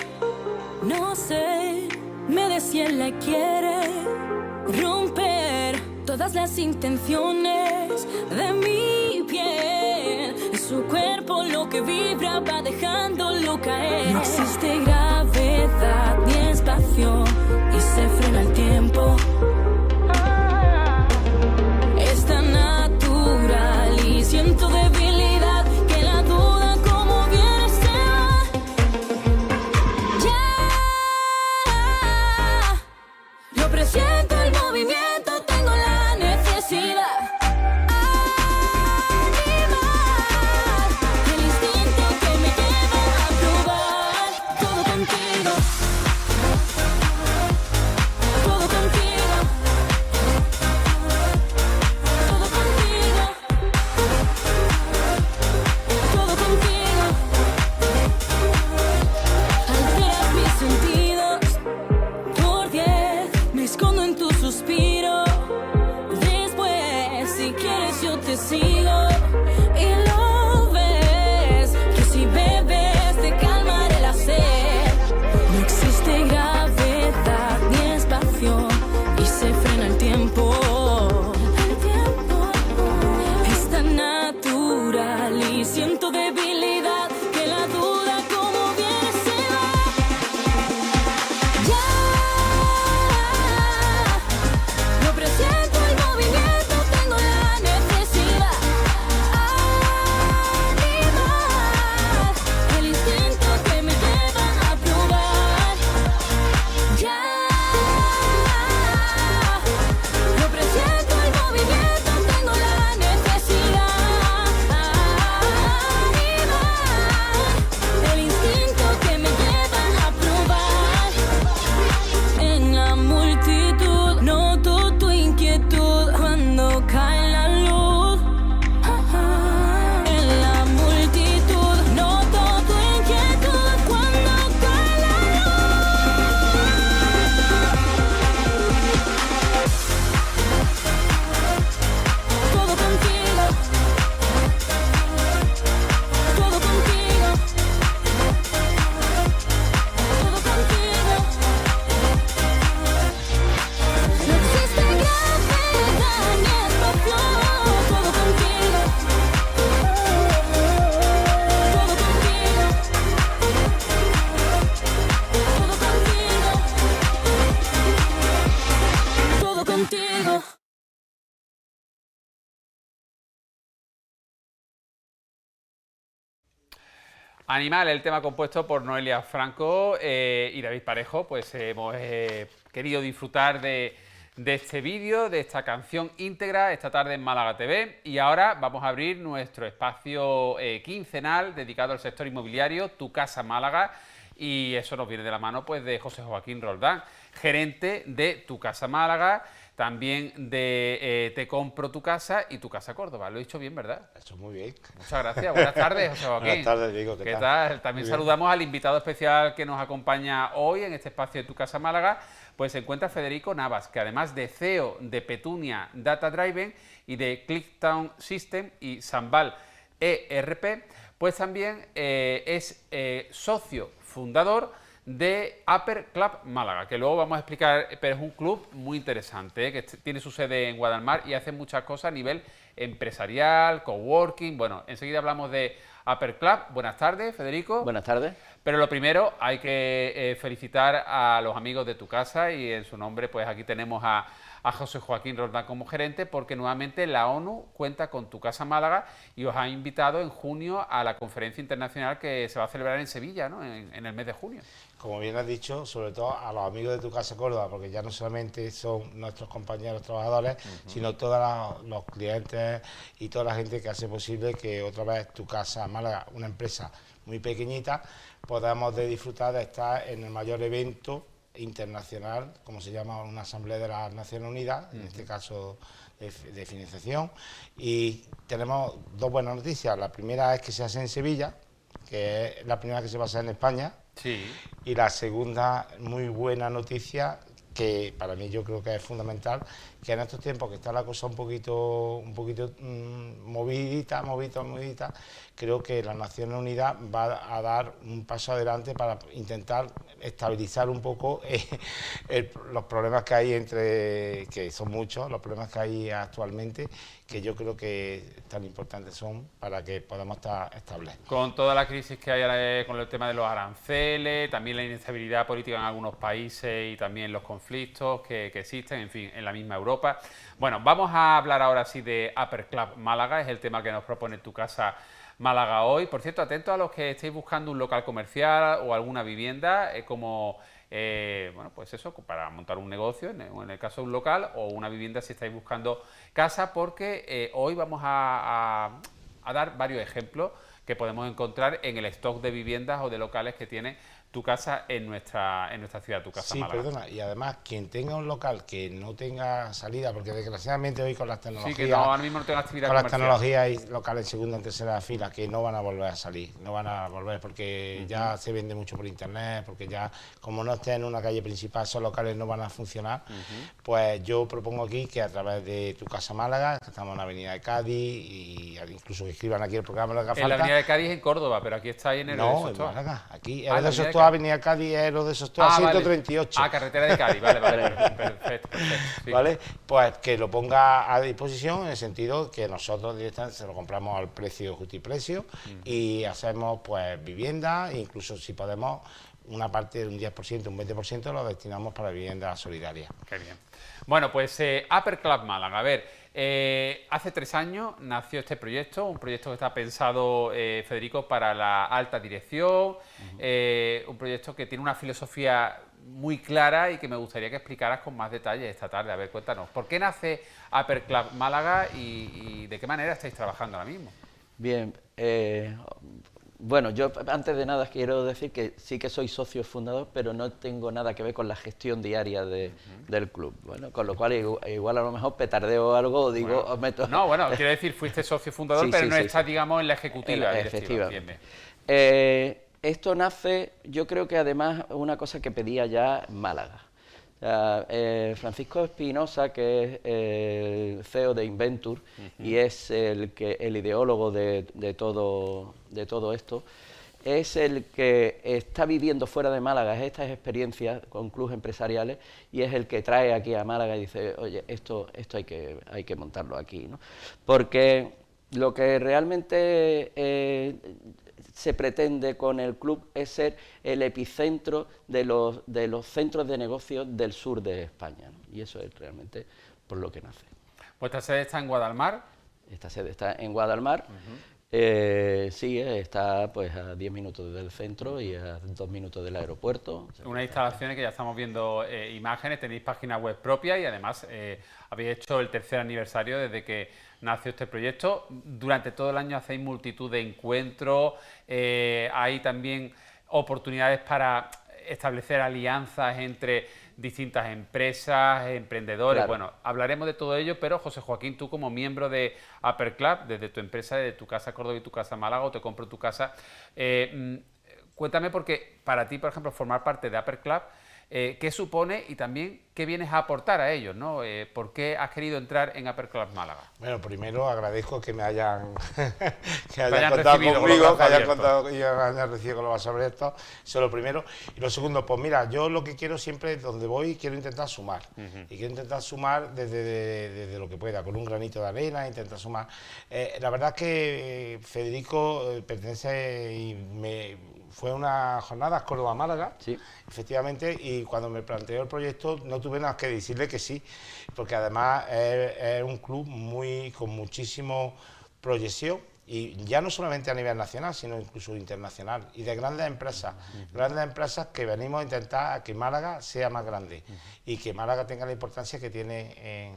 no sé, me decía él la quiere romper todas las intenciones de mi piel. Es su cuerpo lo que vibra, va dejándolo caer. No existe gravedad ni espacio y se frena el tiempo. Es tan natural y siento debilidad que la duda como viene se va. Ya, yo presiento el movimiento, tengo la necesidad. Animal, el instinto que me lleva a probar todo contigo. Animal, el tema compuesto por Noelia Franco y David Parejo. Pues hemos querido disfrutar de este vídeo, de esta canción íntegra esta tarde en Málaga TV. Y ahora vamos a abrir nuestro espacio quincenal dedicado al sector inmobiliario, Tu Casa Málaga. Y eso nos viene de la mano pues de José Joaquín Roldán, gerente de Tu Casa Málaga, también de Te Compro Tu Casa y Tu Casa Córdoba. Lo he dicho bien, ¿verdad? Eso muy bien. Muchas gracias. Buenas tardes, José Joaquín. Buenas tardes, Diego. ¿Qué tal? También saludamos al invitado especial que nos acompaña hoy en este espacio de Tu Casa Málaga. Pues se encuentra Federico Navas, que además de CEO de Petunia Data Driven y de ClickTown System y Sambal ERP, pues también es socio fundador de Upper Club Málaga, que luego vamos a explicar, pero es un club muy interesante, que tiene su sede en Guadalmar y hace muchas cosas a nivel empresarial, coworking. Bueno, enseguida hablamos de Upper Club. Buenas tardes, Federico. Buenas tardes. Pero lo primero, hay que felicitar a los amigos de Tu Casa y en su nombre, pues aquí tenemos a José Joaquín Roldán como gerente, porque nuevamente la ONU cuenta con Tu Casa Málaga y os ha invitado en junio a la conferencia internacional que se va a celebrar en Sevilla, ¿no? En el mes de junio. Como bien has dicho, sobre todo a los amigos de Tu Casa Córdoba, porque ya no solamente son nuestros compañeros trabajadores, sino todos los clientes y toda la gente que hace posible que otra vez Tu Casa Málaga, una empresa muy pequeñita, podamos disfrutar de estar en el mayor evento internacional, como se llama, una asamblea de las Naciones Unidas, en este caso de financiación. Y tenemos dos buenas noticias. La primera es que se hace en Sevilla, que es la primera que se va a hacer en España. Sí. Y la segunda muy buena noticia, que para mí yo creo que es fundamental, que en estos tiempos que está la cosa un poquito movidita, creo que las Naciones Unidas va a dar un paso adelante para intentar estabilizar un poco los problemas que hay que son muchos, los problemas que hay actualmente, que yo creo que tan importantes son para que podamos estar estables. Con toda la crisis que hay con el tema de los aranceles, también la inestabilidad política en algunos países y también los conflictos que existen, en fin, en la misma Europa. Bueno, vamos a hablar ahora sí de Upper Club Málaga, es el tema que nos propone Tu Casa Málaga hoy. Por cierto, atentos a los que estéis buscando un local comercial o alguna vivienda, bueno, pues eso, para montar un negocio, en el caso de un local o una vivienda si estáis buscando casa, porque hoy vamos a dar varios ejemplos que podemos encontrar en el stock de viviendas o de locales que tiene Tu Casa en nuestra ciudad, Tu Casa Málaga. Sí, perdona, y además quien tenga un local que no tenga salida, porque desgraciadamente hoy con las tecnologías, sí, que ahora mismo no tenga actividad con comercial. las tecnologías hay locales en segunda y tercera fila que no van a volver a salir, no van a volver porque ya se vende mucho por internet, porque ya como no esté en una calle principal, esos locales no van a funcionar. Pues yo propongo aquí que a través de Tu Casa Málaga, que estamos en la Avenida de Cádiz, y incluso que escriban aquí el programa lo que haga falta. En la Avenida de Cádiz en Córdoba, pero aquí está en el No, en Málaga, aquí en el de Avenida Cádiz es lo de Sostó, 138. Vale. Carretera de Cádiz, vale, perfecto. Sí. ¿Vale? Pues que lo ponga a disposición en el sentido que nosotros directamente se lo compramos al precio justiprecio y hacemos pues vivienda, incluso si podemos una parte de un 10%, un 20% lo destinamos para vivienda solidaria. Qué bien. Bueno, pues Upper Club Málaga, a ver, hace 3 años nació este proyecto, un proyecto que está pensado, Federico, para la alta dirección, un proyecto que tiene una filosofía muy clara y que me gustaría que explicaras con más detalle esta tarde. A ver, cuéntanos, ¿por qué nace Upper Club Málaga y de qué manera estáis trabajando ahora mismo? Bien, bueno, yo antes de nada quiero decir que sí que soy socio fundador, pero no tengo nada que ver con la gestión diaria del club. Bueno, con lo cual igual a lo mejor petardeo algo o digo... Bueno, meto... No, bueno, quiero decir, fuiste socio fundador, Sí, pero sí, no sí, estás, sí. digamos, en la ejecutiva. Efectivamente. Bien. Esto nace, yo creo que además una cosa que pedía ya Málaga. Francisco Espinosa, que es el CEO de Inventur y es el ideólogo de todo esto, es el que está viviendo fuera de Málaga estas experiencias con clubes empresariales y es el que trae aquí a Málaga y dice, oye, esto hay que montarlo aquí, ¿no? Porque lo que realmente se pretende con el club es ser el epicentro de los centros de negocios del sur de España, ¿no? Y eso es realmente por lo que nace. ¿Vuestra sede está en Guadalmar? Esta sede está en Guadalmar, Sí, está pues a 10 minutos del centro y a 2 minutos del aeropuerto. Unas instalaciones que ya estamos viendo imágenes, tenéis página web propia y además habéis hecho el tercer aniversario desde que nació este proyecto. Durante todo el año hacéis multitud de encuentros, hay también oportunidades para establecer alianzas entre distintas empresas, emprendedores. Claro. Bueno, hablaremos de todo ello, pero José Joaquín, tú como miembro de Upper Club, desde tu empresa, desde Tu Casa Córdoba y Tu Casa Málaga, o Te Compro Tu Casa, cuéntame, porque para ti, por ejemplo, formar parte de Upper Club, ¿qué supone y también qué vienes a aportar a ellos, ¿no? ¿Por qué has querido entrar en Upper Club Málaga? Bueno, primero agradezco que me hayan, que hayan hayan contado recibido conmigo, con los que hayan brazos contado y hayan recibido con los brazos abiertos. Eso es lo primero. Y lo segundo, pues mira, yo lo que quiero siempre, donde voy, quiero intentar sumar. Y quiero intentar sumar desde lo que pueda, con un granito de arena, intentar sumar. La verdad es que Federico pertenece y fue una jornada Córdoba-Málaga, Sí. efectivamente, y cuando me planteó el proyecto no tuve nada que decirle que sí, porque además es un club con muchísima proyección, y ya no solamente a nivel nacional, sino incluso internacional, y de grandes empresas que venimos a intentar que Málaga sea más grande y que Málaga tenga la importancia que tiene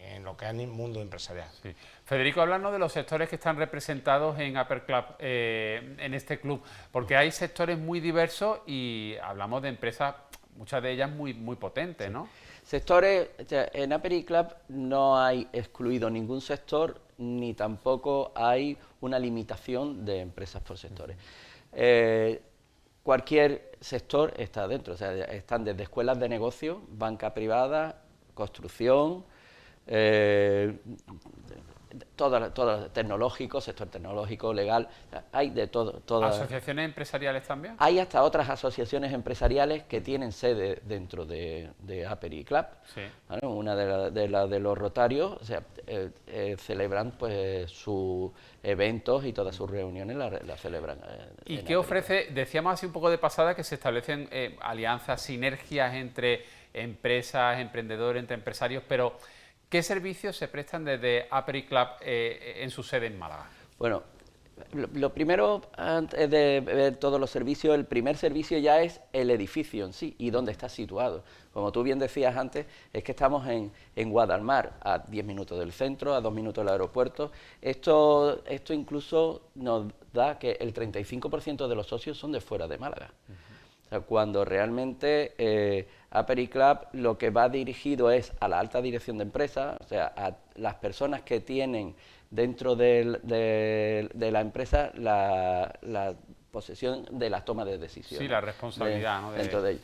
en lo que es el mundo empresarial. Sí. Federico, háblanos de los sectores que están representados en Upper Club, en este club, porque hay sectores muy diversos y hablamos de empresas, muchas de ellas muy potentes, ¿no? Sectores, en Upper Club no hay excluido ningún sector, ni tampoco hay una limitación de empresas por sectores. Cualquier sector está dentro, o sea, están desde escuelas de negocio, banca privada, construcción, todo tecnológico, sector tecnológico, legal, hay de todo. ¿Asociaciones empresariales también? Hay hasta otras asociaciones empresariales que tienen sede dentro de Upper Club. Sí. ¿Vale? Una de los Rotarios, o sea, celebran pues sus eventos y todas sus reuniones las celebran. ¿Y qué ofrece? Decíamos así un poco de pasada que se establecen alianzas, sinergias entre empresas, emprendedores, entre empresarios, pero ¿qué servicios se prestan desde Upper Club en su sede en Málaga? Bueno, lo primero, antes de ver todos los servicios, el primer servicio ya es el edificio en sí y dónde está situado. Como tú bien decías antes, es que estamos en Guadalmar, a 10 minutos del centro, a 2 minutos del aeropuerto. Esto incluso nos da que el 35% de los socios son de fuera de Málaga. O sea, cuando realmente Upper Club lo que va dirigido es a la alta dirección de empresas, o sea, a las personas que tienen dentro de la empresa la posesión de la toma de decisiones. Sí, la responsabilidad, ¿no? Dentro de ello.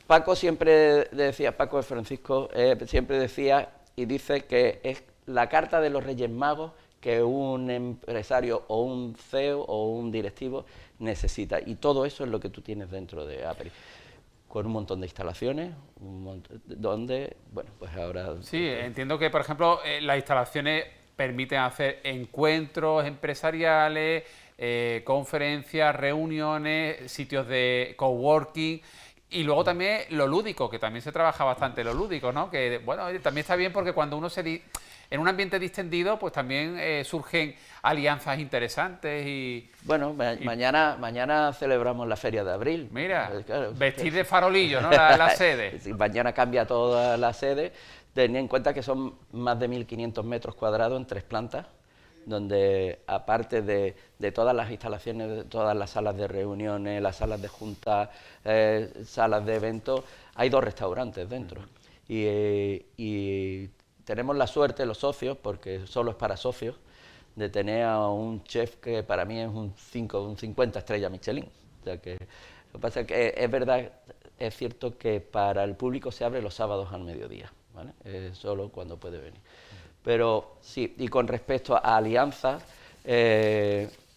Paco siempre decía, Paco de Francisco siempre decía y dice que es la carta de los Reyes Magos que un empresario o un CEO o un directivo necesita, y todo eso es lo que tú tienes dentro de Upper, con un montón de instalaciones, donde, bueno, pues ahora... Sí, entiendo que, por ejemplo, las instalaciones permiten hacer encuentros empresariales, conferencias, reuniones, sitios de coworking. Y luego también lo lúdico, que también se trabaja bastante lo lúdico, ¿no? Que, bueno, también está bien porque cuando uno en un ambiente distendido, pues también surgen alianzas interesantes y... Bueno, mañana celebramos la Feria de Abril. Mira, claro, vestir de farolillo, ¿no? La sede. Sí, mañana cambia toda la sede. Tened en cuenta que son más de 1.500 metros cuadrados en 3 plantas, donde aparte de todas las instalaciones, de todas las salas de reuniones, las salas de juntas, salas de eventos, hay 2 restaurantes dentro. Y tenemos la suerte, los socios, porque solo es para socios, de tener a un chef que para mí es un 50 estrellas Michelin. O sea que, lo que pasa es que es verdad, es cierto que para el público se abre los sábados al mediodía, ¿vale? Solo cuando puede venir. Pero sí, y con respecto a alianzas,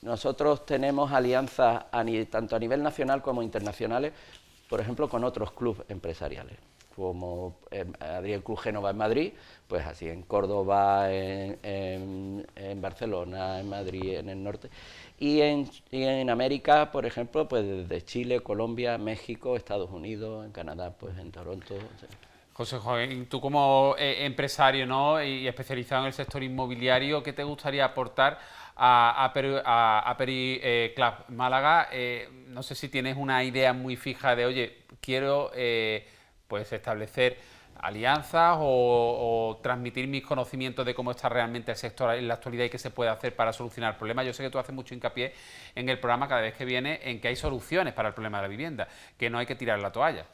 nosotros tenemos alianzas tanto a nivel nacional como internacionales, por ejemplo, con otros clubes empresariales, como Adriel Club Génova en Madrid, pues así en Córdoba, en Barcelona, en Madrid, en el norte. Y en América, por ejemplo, pues desde Chile, Colombia, México, Estados Unidos, en Canadá, pues en Toronto. Sí. José Joaquín, tú como empresario, ¿no?, y especializado en el sector inmobiliario, ¿qué te gustaría aportar Aperi Club Málaga, no sé si tienes una idea muy fija de, oye, quiero pues establecer alianzas o transmitir mis conocimientos de cómo está realmente el sector en la actualidad y qué se puede hacer para solucionar el problema. Yo sé que tú haces mucho hincapié en el programa cada vez que viene en que hay soluciones para el problema de la vivienda, que no hay que tirar la toalla.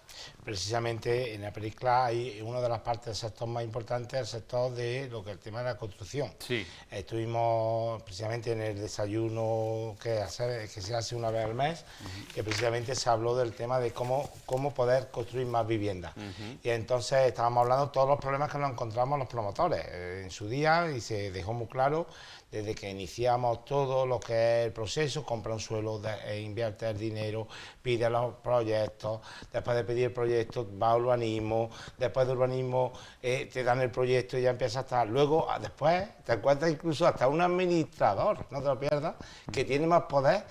Precisamente en Aperi Club hay una de las partes del sector más importantes, el sector de lo que es el tema de la construcción. Sí. Estuvimos precisamente en el desayuno que se hace una vez al mes, que precisamente se habló del tema de cómo poder construir más viviendas. Y entonces estábamos hablando de todos los problemas que nos encontramos los promotores en su día, y se dejó muy claro desde que iniciamos todo lo que es el proceso: compra un suelo, invierte el dinero, pide los proyectos, después de pedir el proyecto va a urbanismo, después de urbanismo te dan el proyecto y ya empieza a estar. Luego, después, te encuentras incluso hasta un administrador, no te lo pierdas, que tiene más poder.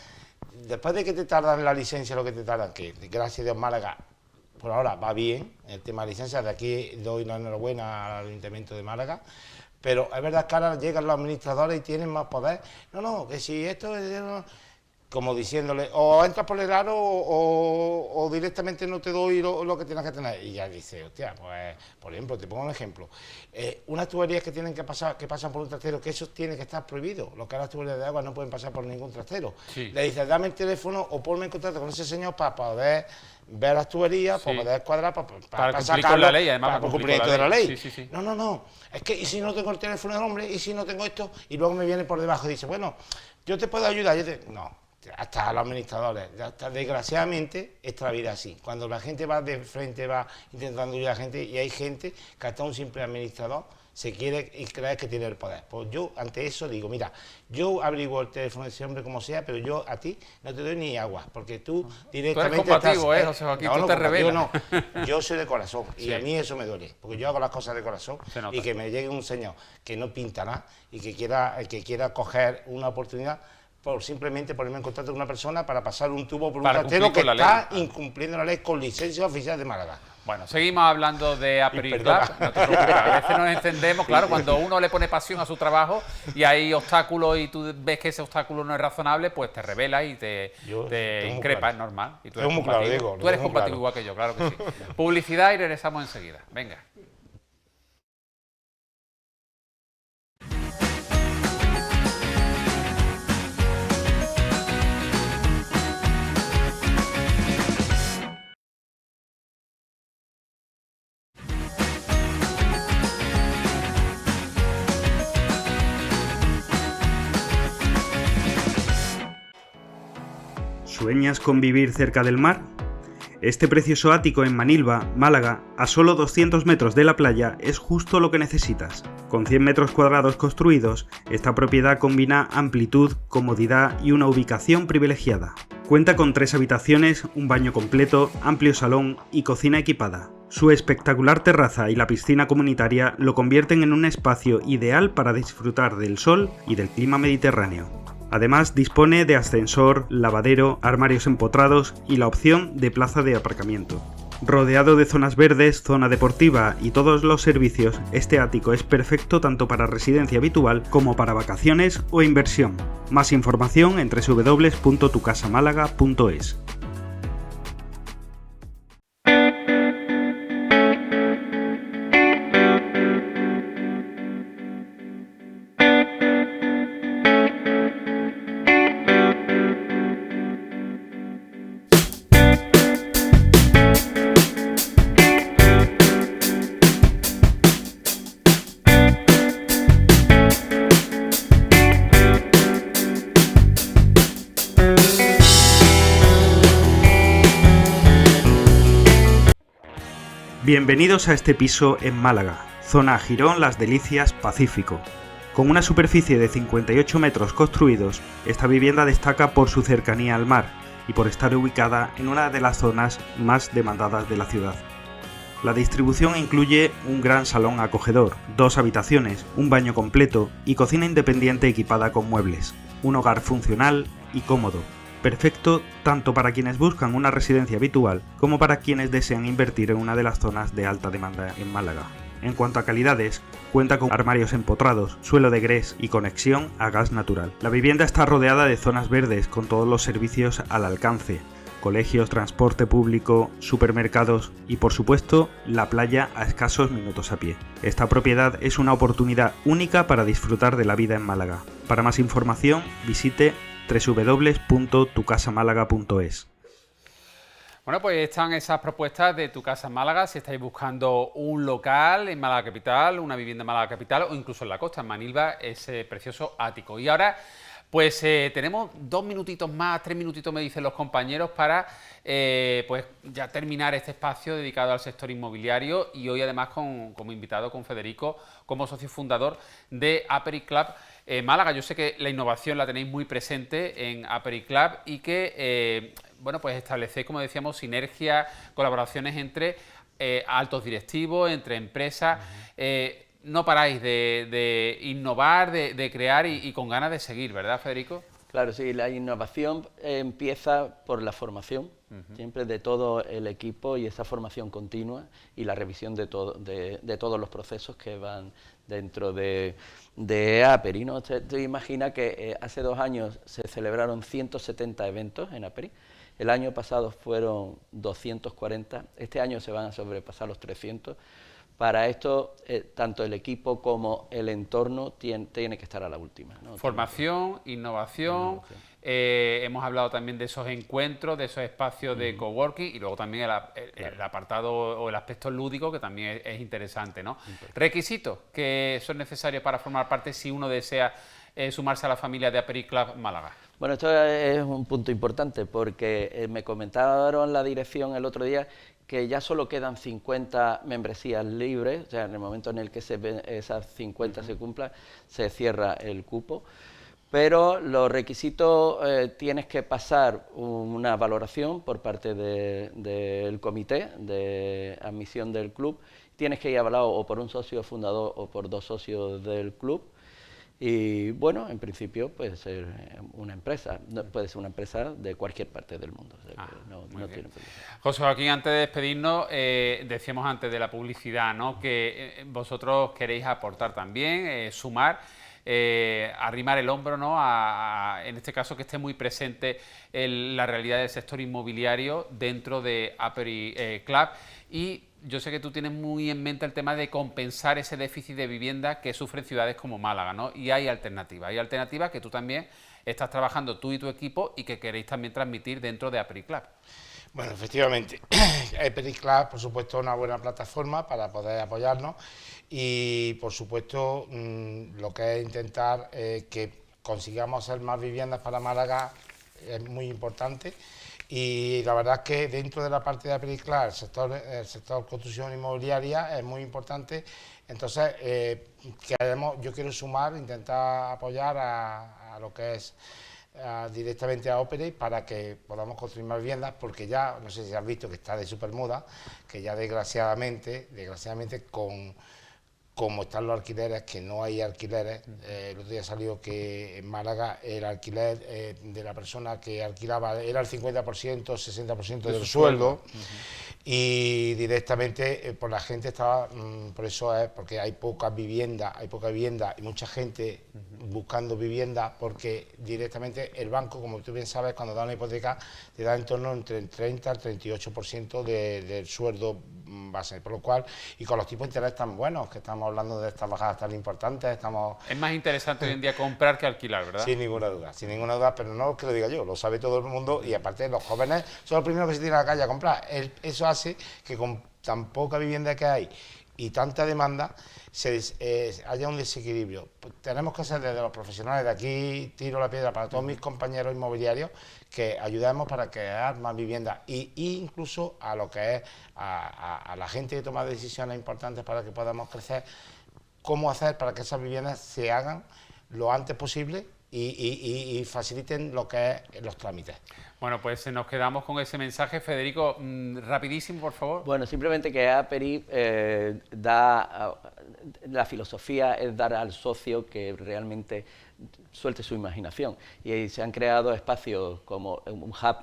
Después de que te tardan la licencia, lo que te tardan, que gracias a Dios Málaga por ahora va bien el tema de licencias. De aquí doy la enhorabuena al Ayuntamiento de Málaga, pero es verdad que ahora llegan los administradores y tienen más poder. No, que si esto es... como diciéndole, o entras por el aro o directamente no te doy lo que tienes que tener. Y ya dice, hostia, pues, por ejemplo, te pongo un ejemplo. Unas tuberías que pasan por un trastero, que eso tiene que estar prohibido. Lo que las tuberías de agua no pueden pasar por ningún trastero. Sí. Le dices, dame el teléfono o ponme en contacto con ese señor para poder ver las tuberías, para poder cuadrar, para sacarlo, con la ley, además, para cumplimiento de la ley. Sí. No, es que, ¿y si no tengo el teléfono del hombre? ¿Y si no tengo esto? Y luego me viene por debajo y dice, bueno, yo te puedo ayudar. No. Hasta los administradores, hasta desgraciadamente esta la vida así. Cuando la gente va de frente, va intentando ayudar a la gente, y hay gente que hasta un simple administrador se quiere y cree que tiene el poder. Pues yo ante eso digo, mira, yo averiguo el teléfono de ese hombre como sea, pero yo a ti no te doy ni agua, porque tú directamente... Tú eres combativo, José Joaquín, tú te revelas. No, yo soy de corazón, y a mí eso me duele, porque yo hago las cosas de corazón, y que me llegue un señor que no pinta nada y que quiera coger una oportunidad por simplemente ponerme en contacto con una persona para pasar un tubo por un trastero que está incumpliendo la ley con licencia oficial de Málaga. Bueno, seguimos hablando de Aperi Club. No te preocupes, a veces nos encendemos, claro, cuando uno le pone pasión a su trabajo y hay obstáculos y tú ves que ese obstáculo no es razonable, pues te rebelas y te increpas, claro. Es normal. Y tú eres combativo, tú eres combativo igual que yo, claro que sí. Publicidad y regresamos enseguida. Venga. ¿Sueñas con vivir cerca del mar? Este precioso ático en Manilva, Málaga, a solo 200 metros de la playa, es justo lo que necesitas. Con 100 metros cuadrados construidos, esta propiedad combina amplitud, comodidad y una ubicación privilegiada. Cuenta con 3 habitaciones, un baño completo, amplio salón y cocina equipada. Su espectacular terraza y la piscina comunitaria lo convierten en un espacio ideal para disfrutar del sol y del clima mediterráneo. Además, dispone de ascensor, lavadero, armarios empotrados y la opción de plaza de aparcamiento. Rodeado de zonas verdes, zona deportiva y todos los servicios, este ático es perfecto tanto para residencia habitual como para vacaciones o inversión. Más información en www.tucasamálaga.es. Bienvenidos a este piso en Málaga, zona Girón Las Delicias Pacífico. Con una superficie de 58 metros construidos, esta vivienda destaca por su cercanía al mar y por estar ubicada en una de las zonas más demandadas de la ciudad. La distribución incluye un gran salón acogedor, 2 habitaciones, un baño completo y cocina independiente equipada con muebles. Un hogar funcional y cómodo. Perfecto tanto para quienes buscan una residencia habitual como para quienes desean invertir en una de las zonas de alta demanda en Málaga. En cuanto a calidades, cuenta con armarios empotrados, suelo de grés y conexión a gas natural. La vivienda está rodeada de zonas verdes con todos los servicios al alcance: colegios, transporte público, supermercados y, por supuesto, la playa a escasos minutos a pie. Esta propiedad es una oportunidad única para disfrutar de la vida en Málaga. Para más información, visite www.tucasamálaga.es. Bueno, pues están esas propuestas de Tu Casa en Málaga. Si estáis buscando un local en Málaga Capital, una vivienda en Málaga Capital o incluso en la costa, en Manilva, ese precioso ático. Y ahora, pues tenemos 2 minutitos más, 3 minutitos me dicen los compañeros para pues ya terminar este espacio dedicado al sector inmobiliario, y hoy además como invitado con Federico como socio fundador de Aperic Club Málaga. Yo sé que la innovación la tenéis muy presente en Aperic Club y que bueno, pues establecéis, como decíamos, sinergias, colaboraciones entre altos directivos, entre empresas. No paráis de innovar, de crear y con ganas de seguir, ¿verdad, Federico? Claro, sí, la innovación empieza por la formación, siempre de todo el equipo, y esa formación continua y la revisión de todos los procesos que van dentro de Aperic, ¿no? Tú imagina que hace 2 años se celebraron 170 eventos en Aperic. El año pasado fueron 240, este año se van a sobrepasar los 300. Para esto, tanto el equipo como el entorno tiene que estar a la última, ¿no? Formación, innovación. Hemos hablado también de esos encuentros, de esos espacios de coworking, y luego también el apartado o el aspecto lúdico, que también es interesante, ¿no? Requisitos que son necesarios para formar parte si uno desea sumarse a la familia de Aperic Club Málaga. Bueno, esto es un punto importante porque me comentaron la dirección el otro día que ya solo quedan 50 membresías libres, o sea, en el momento en el que esas 50 se cumplan, se cierra el cupo. Pero los requisitos, tienes que pasar una valoración por parte del comité de admisión del club, tienes que ir avalado o por un socio fundador o por 2 socios del club. Y bueno, en principio puede ser una empresa, puede ser una empresa de cualquier parte del mundo. O sea, no tiene problema. José Joaquín, antes de despedirnos, decíamos antes de la publicidad, ¿no?, que vosotros queréis aportar también, sumar, arrimar el hombro, ¿no?, en este caso que esté muy presente la realidad del sector inmobiliario dentro de Aperic Club. Y yo sé que tú tienes muy en mente el tema de compensar ese déficit de vivienda que sufren ciudades como Málaga, ¿no? Y hay alternativas que tú también estás trabajando, tú y tu equipo, y que queréis también transmitir dentro de Aperic Club. Bueno, efectivamente, Aperic Club, por supuesto, es una buena plataforma para poder apoyarnos y, por supuesto, lo que es intentar que consigamos hacer más viviendas para Málaga es muy importante. Y la verdad es que dentro de la parte de Aperic Club, el sector construcción inmobiliaria es muy importante. Entonces, yo quiero sumar, intentar apoyar a lo que es directamente a Aperic para que podamos construir más viviendas, porque ya, no sé si has visto que está de supermoda, que ya desgraciadamente como están los alquileres, que no hay alquileres. El otro día salió que en Málaga el alquiler de la persona que alquilaba era el 50%, 60% del sueldo. Y directamente pues la gente estaba, por eso es, porque hay poca vivienda y mucha gente buscando vivienda, porque directamente el banco, como tú bien sabes, cuando da una hipoteca te da en torno entre el 30 al 38% del sueldo base, por lo cual, y con los tipos de interés tan buenos, que estamos hablando de estas bajadas tan importantes, Es más interesante hoy en día comprar que alquilar, ¿verdad? Sin ninguna duda, pero no es que lo diga yo, lo sabe todo el mundo, y aparte los jóvenes son los primeros que se tiran a la calle a comprar. Eso hace que con tan poca vivienda que hay y tanta demanda haya un desequilibrio. Pues tenemos que ser desde los profesionales, de aquí tiro la piedra para todos mis compañeros inmobiliarios, que ayudemos para crear más viviendas y incluso a lo que es a la gente que toma decisiones importantes para que podamos crecer, cómo hacer para que esas viviendas se hagan lo antes posible y faciliten lo que es los trámites. Bueno, pues nos quedamos con ese mensaje. Federico, rapidísimo, por favor. Bueno, simplemente que Aperic la filosofía es dar al socio que realmente suelte su imaginación, y se han creado espacios como un hub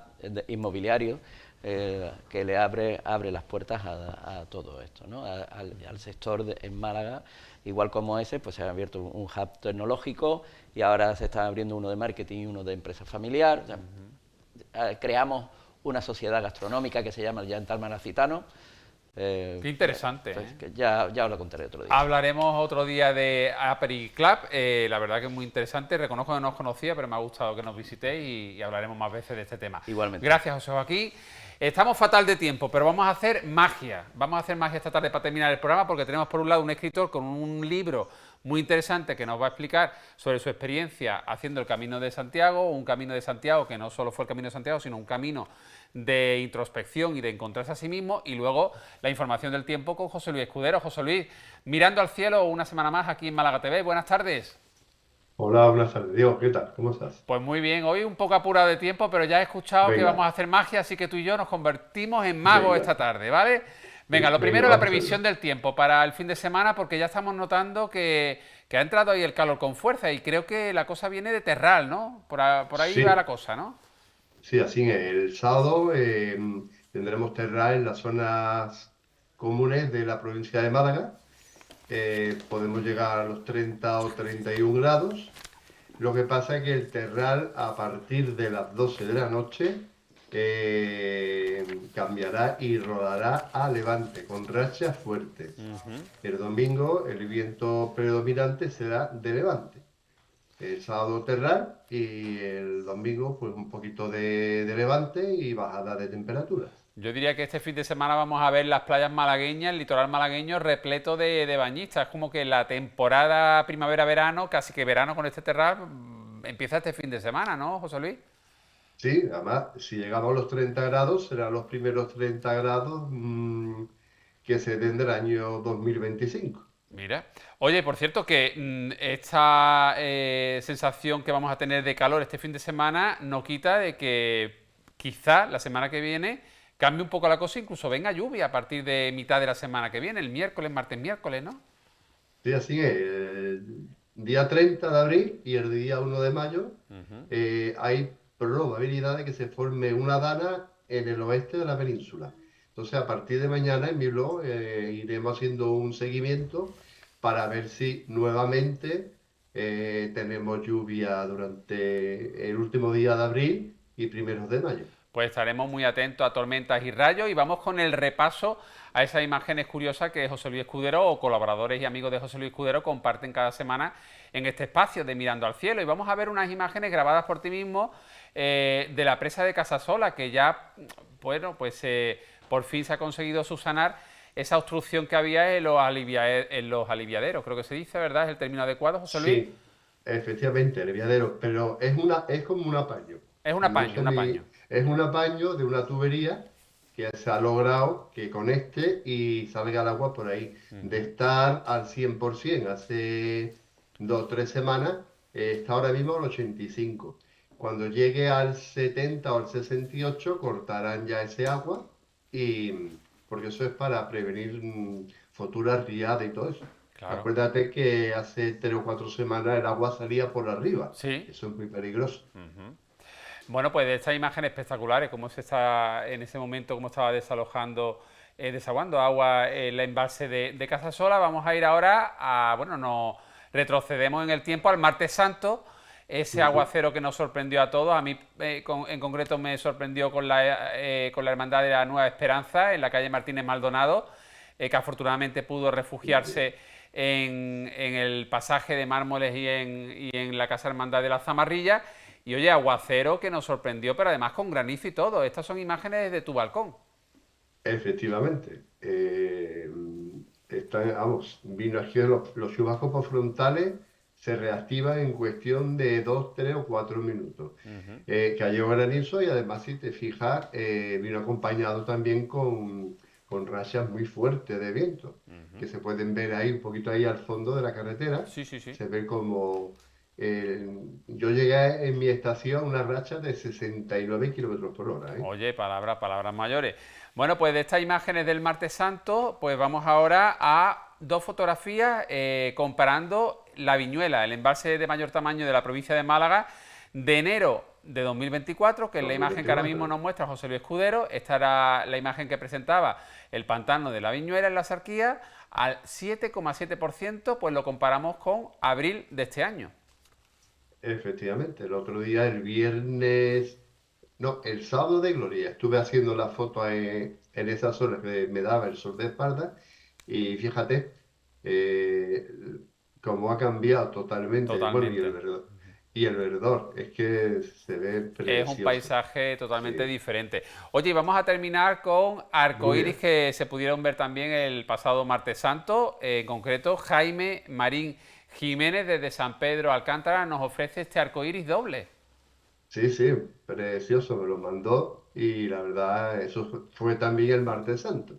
inmobiliario que le abre las puertas a todo esto, ¿no? Al sector en Málaga, igual como ese, pues se ha abierto un hub tecnológico y ahora se está abriendo uno de marketing y uno de empresa familiar. O sea, creamos una sociedad gastronómica que se llama el Yantal Malacitano. Qué interesante. Pues, que ya os lo contaré otro día. Hablaremos otro día de Aperi Club, la verdad que es muy interesante, reconozco que no os conocía, pero me ha gustado que nos visitéis y hablaremos más veces de este tema. Igualmente. Gracias, José Joaquín. Estamos fatal de tiempo, pero vamos a hacer magia. Vamos a hacer magia esta tarde para terminar el programa, porque tenemos por un lado un escritor con un libro muy interesante que nos va a explicar sobre su experiencia haciendo el Camino de Santiago, un Camino de Santiago que no solo fue el Camino de Santiago, sino un camino de introspección y de encontrarse a sí mismo, y luego la información del tiempo con José Luis Escudero. José Luis, mirando al cielo una semana más aquí en Málaga TV. Buenas tardes. Hola, buenas tardes. Diego, ¿qué tal? ¿Cómo estás? Pues muy bien, hoy un poco apurado de tiempo, pero ya he escuchado que vamos a hacer magia, así que tú y yo nos convertimos en magos esta tarde, ¿vale? Venga, lo primero, la previsión del tiempo para el fin de semana, porque ya estamos notando que ha entrado ahí el calor con fuerza y creo que la cosa viene de Terral, ¿no? Por ahí Sí. va la cosa, ¿no? Sí, así es. El sábado tendremos Terral en las zonas comunes de la provincia de Málaga. Podemos llegar a los 30 o 31 grados. Lo que pasa es que el Terral, a partir de las 12 de la noche, cambiará y rodará a levante, con rachas fuertes. El domingo el viento predominante será de levante. El sábado Terral y el domingo pues un poquito de levante y bajada de temperaturas. Yo diría que este fin de semana vamos a ver las playas malagueñas, el litoral malagueño repleto de bañistas. Es como que la temporada primavera-verano, casi que verano con este Terral, empieza este fin de semana, ¿no, José Luis? Sí, además, si llegamos a los 30 grados, serán los primeros 30 grados que se den del año 2025. Mira. Oye, por cierto, que esta sensación que vamos a tener de calor este fin de semana no quita de que quizá la semana que viene cambie un poco la cosa, incluso venga lluvia a partir de mitad de la semana que viene, el miércoles, martes, miércoles, ¿no? Sí, así es. El día 30 de abril y el día 1 de mayo hay probabilidad de que se forme una dana en el oeste de la península. Entonces, a partir de mañana en mi blog iremos haciendo un seguimiento para ver si nuevamente tenemos lluvia durante el último día de abril y primeros de mayo. Pues estaremos muy atentos a tormentas y rayos y vamos con el repaso a esas imágenes curiosas que José Luis Escudero o colaboradores y amigos de José Luis Escudero comparten cada semana en este espacio de Mirando al Cielo. Y vamos a ver unas imágenes grabadas por ti mismo de la presa de Casasola, que ya, bueno, pues por fin se ha conseguido subsanar esa obstrucción que había en los aliviaderos, creo que se dice, ¿verdad? ¿Es el término adecuado, José Luis? Sí, efectivamente, aliviadero, pero es como un apaño. Es un apaño, un apaño. Es un apaño de una tubería que se ha logrado que conecte y salga el agua por ahí. De estar al 100% hace 2 o 3 semanas, está ahora mismo al 85%. Cuando llegue al 70 o al 68 cortarán ya ese agua, porque eso es para prevenir futuras riadas y todo eso. Claro. Acuérdate que hace 3 o 4 semanas el agua salía por arriba. Sí. Eso es muy peligroso. Bueno, pues de estas imágenes espectaculares, cómo se está en ese momento, cómo estaba desaguando agua en la embalse de Casasola, vamos a ir ahora a, bueno, nos retrocedemos en el tiempo al Martes Santo, ese aguacero que nos sorprendió a todos. A mí en concreto me sorprendió con la Hermandad de la Nueva Esperanza en la calle Martínez Maldonado, que afortunadamente pudo refugiarse en el pasaje de Mármoles y en la Casa Hermandad de la Zamarrilla. Y oye, aguacero que nos sorprendió, pero además con granizo y todo. Estas son imágenes de tu balcón. Efectivamente. Vino aquí los chubascos frontales se reactivan en cuestión de 2, 3 o 4 minutos. Cayó granizo y además, si te fijas, vino acompañado también con rachas muy fuertes de viento, que se pueden ver ahí un poquito ahí al fondo de la carretera. Sí. Se ve como... yo llegué en mi estación a una racha de 69 kilómetros por hora. Oye, palabras mayores. Bueno, pues de estas imágenes del Martes Santo, pues vamos ahora a 2 fotografías comparando la Viñuela, el embalse de mayor tamaño de la provincia de Málaga, de enero de 2024, que es la imagen que ahora mismo nos muestra José Luis Escudero. Esta era la imagen que presentaba el pantano de la Viñuela en la Axarquía. Al 7,7%, pues lo comparamos con abril de este año. Efectivamente, el otro día, el sábado de Gloria, estuve haciendo la foto en esa zona que me daba el sol de espalda y fíjate cómo ha cambiado totalmente. Bueno, Totalmente. y el verdor, es que se ve Es precioso. un paisaje totalmente Sí. diferente. Oye, y vamos a terminar con arcoíris que se pudieron ver también el pasado martes santo. En concreto, Jaime Marín Jiménez desde San Pedro Alcántara nos ofrece este arcoíris doble. Sí, sí, precioso, me lo mandó y la verdad, eso fue también el martes santo.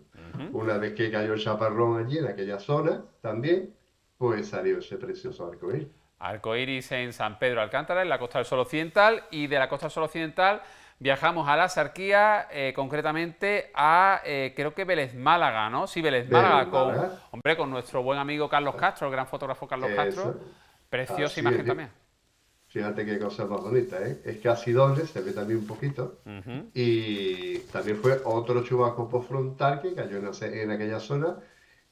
Una vez que cayó el chaparrón allí en aquella zona, también, pues salió ese precioso arcoíris. Arcoíris en San Pedro Alcántara, en la Costa del Sol Occidental, y de la Costa del Sol Occidental viajamos a la Axarquía, concretamente a, creo que Vélez Málaga, ¿no? Sí, Vélez Málaga, con nuestro buen amigo Carlos Castro, el gran fotógrafo Carlos Castro. Eso. Preciosa Así imagen es. también. Fíjate qué cosa más bonita, ¿eh? Es casi doble, se ve también un poquito. Y también fue otro chubasco postfrontal que cayó en aquella zona.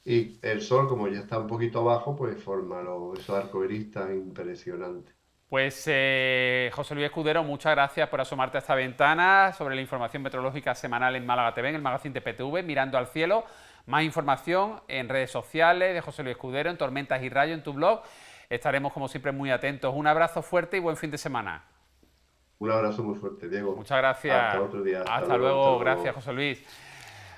Y el sol, como ya está un poquito abajo, pues forma esos arcoíris tan impresionantes. Pues José Luis Escudero, muchas gracias por asomarte a esta ventana sobre la información meteorológica semanal en Málaga TV, en el magazine de PTV, Mirando al Cielo. Más información en redes sociales de José Luis Escudero, en Tormentas y Rayos, en tu blog. Estaremos, como siempre, muy atentos. Un abrazo fuerte y buen fin de semana. Un abrazo muy fuerte, Diego. Muchas gracias. Hasta otro día. Hasta luego. Gracias, José Luis.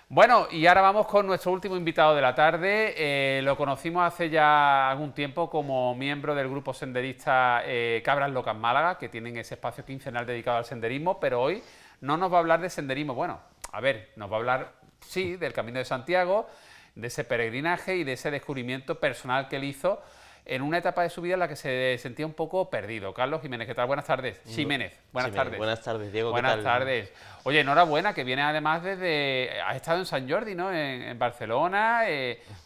Bueno, y ahora vamos con nuestro último invitado de la tarde. Lo conocimos hace ya algún tiempo como miembro del grupo senderista Cabras Locas Málaga, que tienen ese espacio quincenal dedicado al senderismo, pero hoy no nos va a hablar de senderismo. Bueno, a ver, nos va a hablar, sí, del Camino de Santiago, de ese peregrinaje y de ese descubrimiento personal que él hizo en una etapa de su vida en la que se sentía un poco perdido. Carlos Jiménez, ¿qué tal? Buenas tardes. Jiménez, buenas tardes. Buenas tardes, Diego. Buenas ¿qué tal? tardes. Oye, enhorabuena, que viene además has estado en Sant Jordi, ¿no? En Barcelona.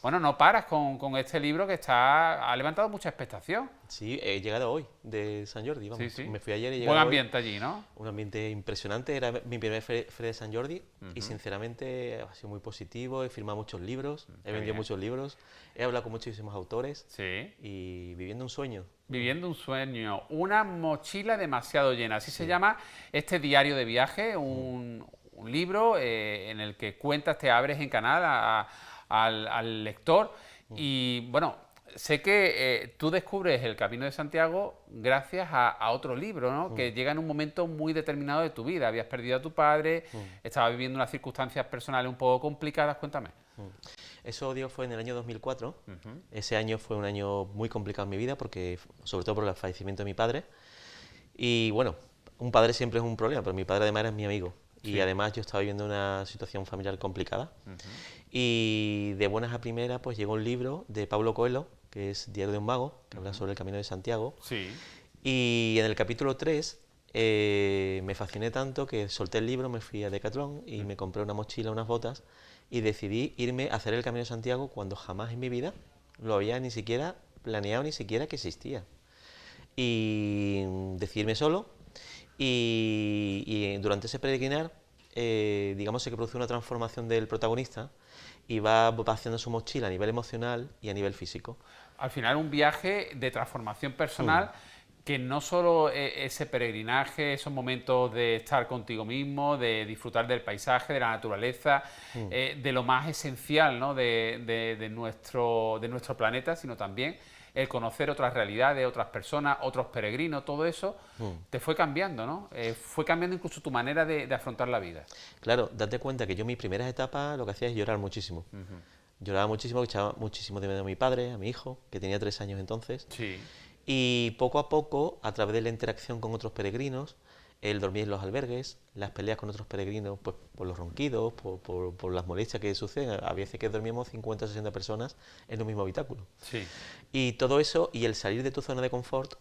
Bueno, no paras con este libro que ha levantado mucha expectación. Sí, he llegado hoy de Sant Jordi, vamos. Sí, sí. Me fui ayer y he Buen llegado ambiente allí, ¿no? Un ambiente impresionante, era mi primer Feria de Sant Jordi y sinceramente ha sido muy positivo, he firmado muchos libros, he vendido muchos libros, he hablado con muchísimos autores y viviendo un sueño. Viviendo un sueño, una mochila demasiado llena, así se llama este diario de viaje, un libro en el que cuentas, te abres en canal al lector y bueno, sé que tú descubres el Camino de Santiago gracias a otro libro, ¿no? Que llega en un momento muy determinado de tu vida, habías perdido a tu padre, estabas viviendo unas circunstancias personales un poco complicadas, cuéntame. Eso, Diego, fue en el año 2004. Ese año fue un año muy complicado en mi vida, porque sobre todo por el fallecimiento de mi padre. Y bueno, un padre siempre es un problema, pero mi padre además era mi amigo. Y además yo estaba viviendo una situación familiar complicada. Y de buenas a primeras pues llegó un libro de Paulo Coelho, que es Diario de un Vago, que habla sobre el Camino de Santiago. Y en el capítulo 3 me fasciné tanto que solté el libro, me fui a Decathlon y me compré una mochila, unas botas y decidí irme a hacer el Camino de Santiago cuando jamás en mi vida lo había ni siquiera planeado, ni siquiera que existía. Y decidí irme solo y durante ese peregrinar, digamos que produce una transformación del protagonista y va vaciando su mochila a nivel emocional y a nivel físico. Al final un viaje de transformación personal que no solo ese peregrinaje, esos momentos de estar contigo mismo, de disfrutar del paisaje, de la naturaleza, de lo más esencial, ¿no? de nuestro planeta, sino también el conocer otras realidades, otras personas, otros peregrinos, todo eso te fue cambiando, ¿no? Fue cambiando incluso tu manera de afrontar la vida. Claro, date cuenta que yo en mis primeras etapas lo que hacía es llorar muchísimo. Lloraba muchísimo, echaba muchísimo de menos a mi padre, a mi hijo, que tenía 3 años entonces. Y poco a poco, a través de la interacción con otros peregrinos, el dormir en los albergues, las peleas con otros peregrinos, pues por los ronquidos, por las molestias que suceden. A veces que dormíamos 50 o 60 personas en un mismo habitáculo. Y todo eso, y el salir de tu zona de confort,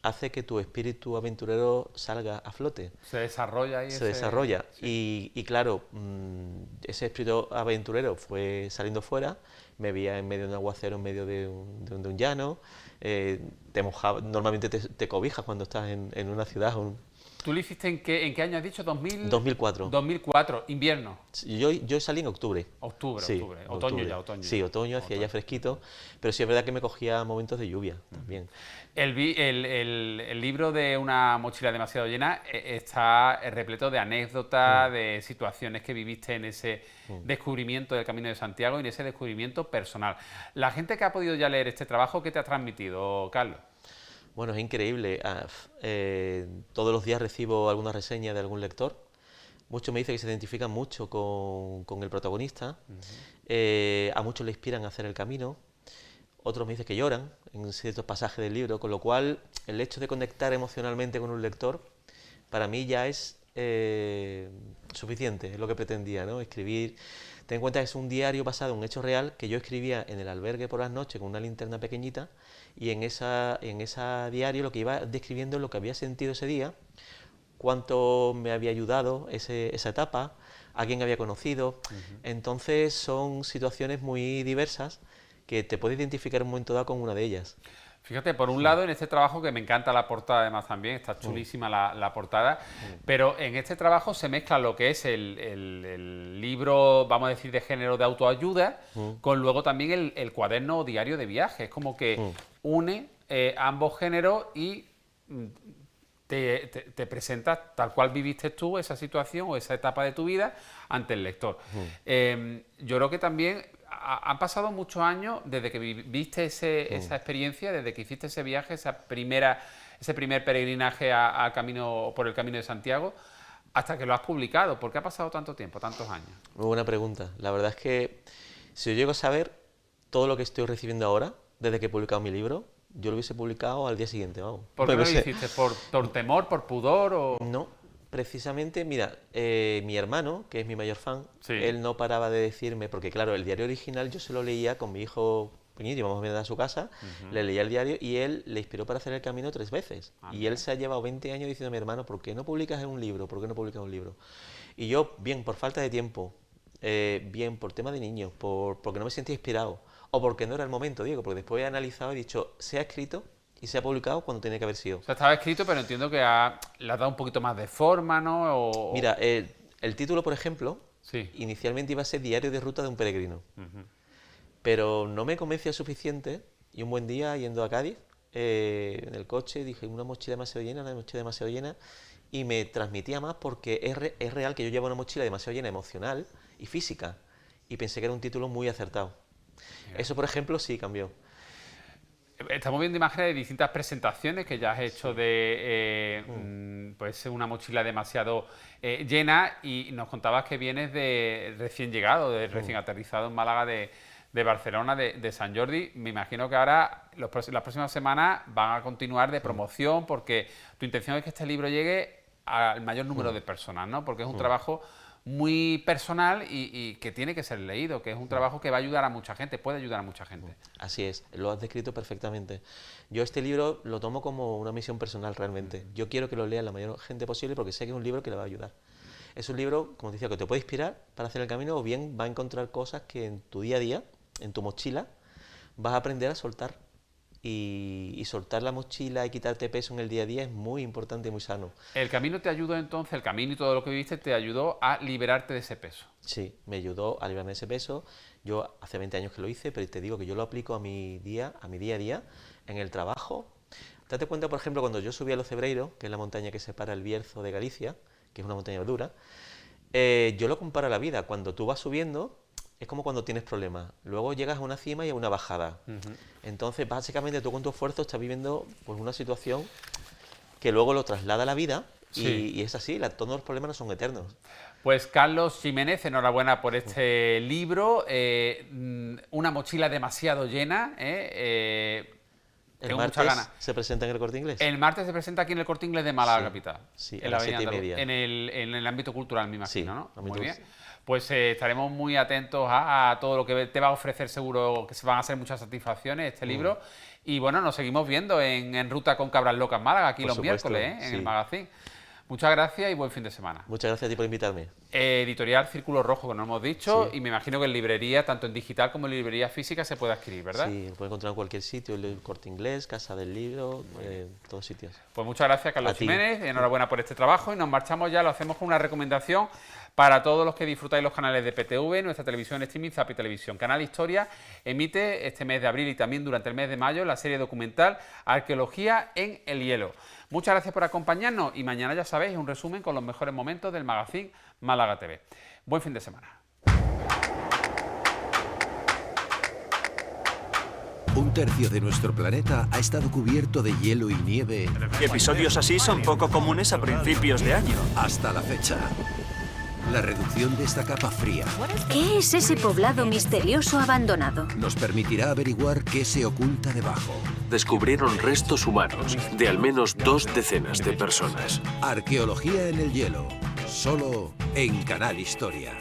hace que tu espíritu aventurero salga a flote. Se desarrolla ahí. Se desarrolla. Y claro, ese espíritu aventurero fue saliendo fuera, me veía en medio de un aguacero, en medio de un llano, te mojaba, normalmente te cobijas cuando estás en una ciudad. ¿Tú lo hiciste en qué año has dicho? 2004. 2004, invierno. Yo salí en octubre. Octubre, Sí, octubre. Otoño ya, otoño. Sí, otoño, hacía ya fresquito, pero sí es verdad que me cogía momentos de lluvia también. El libro de Una mochila demasiado llena está repleto de anécdotas, de situaciones que viviste en ese descubrimiento del Camino de Santiago y en ese descubrimiento personal. La gente que ha podido ya leer este trabajo, ¿qué te ha transmitido, Carlos? Bueno, es increíble. Todos los días recibo alguna reseña de algún lector. Muchos me dicen que se identifican mucho con el protagonista. A muchos le inspiran a hacer el camino. Otros me dicen que lloran en ciertos pasajes del libro, con lo cual el hecho de conectar emocionalmente con un lector, para mí ya es suficiente, es lo que pretendía, ¿no? Escribir. Ten en cuenta que es un diario basado en un hecho real que yo escribía en el albergue por las noches con una linterna pequeñita, y en esa diario lo que iba describiendo es lo que había sentido ese día, cuánto me había ayudado esa etapa, a quién había conocido. Entonces son situaciones muy diversas que te puedes identificar en un momento dado con una de ellas. Fíjate, por un lado, en este trabajo, que me encanta la portada además también, está chulísima la portada, pero en este trabajo se mezcla lo que es el libro, vamos a decir, de género de autoayuda, con luego también el cuaderno o diario de viaje. Es como que une ambos géneros y te presentas tal cual viviste tú esa situación o esa etapa de tu vida ante el lector. Yo creo que también han pasado muchos años desde que viviste esa experiencia, desde que hiciste ese viaje, ese primer peregrinaje por el Camino de Santiago, hasta que lo has publicado. ¿Por qué ha pasado tanto tiempo, tantos años? Muy buena pregunta. La verdad es que si yo llego a saber todo lo que estoy recibiendo ahora, desde que he publicado mi libro, yo lo hubiese publicado al día siguiente, vamos. ¿Por qué no lo hiciste? ¿Por temor, por pudor o...? No, precisamente, mira, mi hermano, que es mi mayor fan, él no paraba de decirme, porque claro, el diario original yo se lo leía con mi hijo pequeñito, íbamos a venir a su casa, le leía el diario y él le inspiró para hacer el camino 3 veces. Y él se ha llevado 20 años diciendo a mi hermano, ¿por qué no publicas un libro? ¿Por qué no publicas un libro? Y yo, bien por falta de tiempo, bien por tema de niños, porque no me sentía inspirado, o porque no era el momento, Diego, porque después he analizado y he dicho, se ha escrito y se ha publicado cuando tenía que haber sido. O sea, estaba escrito, pero entiendo que le has dado un poquito más de forma, ¿no? Mira, el título, por ejemplo, inicialmente iba a ser Diario de ruta de un peregrino. Pero no me convencía suficiente, y un buen día, yendo a Cádiz, en el coche, dije, una mochila demasiado llena, y me transmitía más porque es real que yo llevo una mochila demasiado llena emocional y física, y pensé que era un título muy acertado. Eso, por ejemplo, sí cambió. Estamos viendo imágenes de distintas presentaciones que ya has hecho de pues una mochila demasiado llena, y nos contabas que vienes de recién llegado, de recién aterrizado en Málaga de Barcelona, de Sant Jordi. Me imagino que ahora las próximas semanas van a continuar de promoción, porque tu intención es que este libro llegue al mayor número de personas, ¿no? Porque es un trabajo muy personal y que tiene que ser leído, que es un trabajo que va a ayudar a mucha gente, puede ayudar a mucha gente. Así es, lo has descrito perfectamente. Yo este libro lo tomo como una misión personal realmente. Yo quiero que lo lea la mayor gente posible porque sé que es un libro que le va a ayudar. Es un libro, como te decía, que te puede inspirar para hacer el camino, o bien va a encontrar cosas que en tu día a día, en tu mochila, vas a aprender a soltar. Y soltar la mochila y quitarte peso en el día a día es muy importante y muy sano. ¿El camino te ayudó entonces, el camino y todo lo que viviste, te ayudó a liberarte de ese peso? Sí, me ayudó a liberarme de ese peso. Yo hace 20 años que lo hice, pero te digo que yo lo aplico a mi día a día, en el trabajo. Date cuenta, por ejemplo, cuando yo subí a Los Cebreiros, que es la montaña que separa el Bierzo de Galicia, que es una montaña dura, yo lo comparo a la vida. Cuando tú vas subiendo, es como cuando tienes problemas. Luego llegas a una cima y a una bajada. Entonces, básicamente, tú con tu esfuerzo estás viviendo pues, una situación que luego lo traslada a la vida, y es así, todos los problemas no son eternos. Pues Carlos Ximénez, enhorabuena por este libro, Una mochila demasiado llena. El martes se presenta en el Corte Inglés. El martes se presenta aquí en el Corte Inglés de Málaga capital. Sí, en a las 7:30. En el ámbito cultural, me imagino, ¿no? Muy bien. Pues estaremos muy atentos a todo lo que te va a ofrecer. Seguro que se van a hacer muchas satisfacciones este libro. Y bueno, nos seguimos viendo en Ruta con Cabras Locas Málaga, aquí los miércoles, en el magazine. Muchas gracias y buen fin de semana. Muchas gracias a ti por invitarme. Editorial Círculo Rojo, que no hemos dicho, Sí. y me imagino que en librería, tanto en digital como en librería física, se puede adquirir, ¿verdad? Sí, lo puedes encontrar en cualquier sitio, el Corte Inglés, Casa del Libro, todos sitios. Pues muchas gracias, Carlos A ti. Jiménez, enhorabuena por este trabajo, y nos marchamos ya, lo hacemos con una recomendación para todos los que disfrutáis los canales de PTV, nuestra televisión en streaming, Zapi Televisión. Canal Historia emite este mes de abril y también durante el mes de mayo la serie documental Arqueología en el Hielo. Muchas gracias por acompañarnos y mañana, ya sabéis, un resumen con los mejores momentos del magazine Málaga TV. Buen fin de semana. Un tercio de nuestro planeta ha estado cubierto de hielo y nieve Episodios así son poco comunes a principios de año. hasta la fecha. La reducción de esta capa fría ¿Qué es ese poblado misterioso abandonado? nos permitirá averiguar qué se oculta debajo. Descubrieron restos humanos de al menos 2 decenas de personas. Arqueología en el hielo, solo en Canal Historia.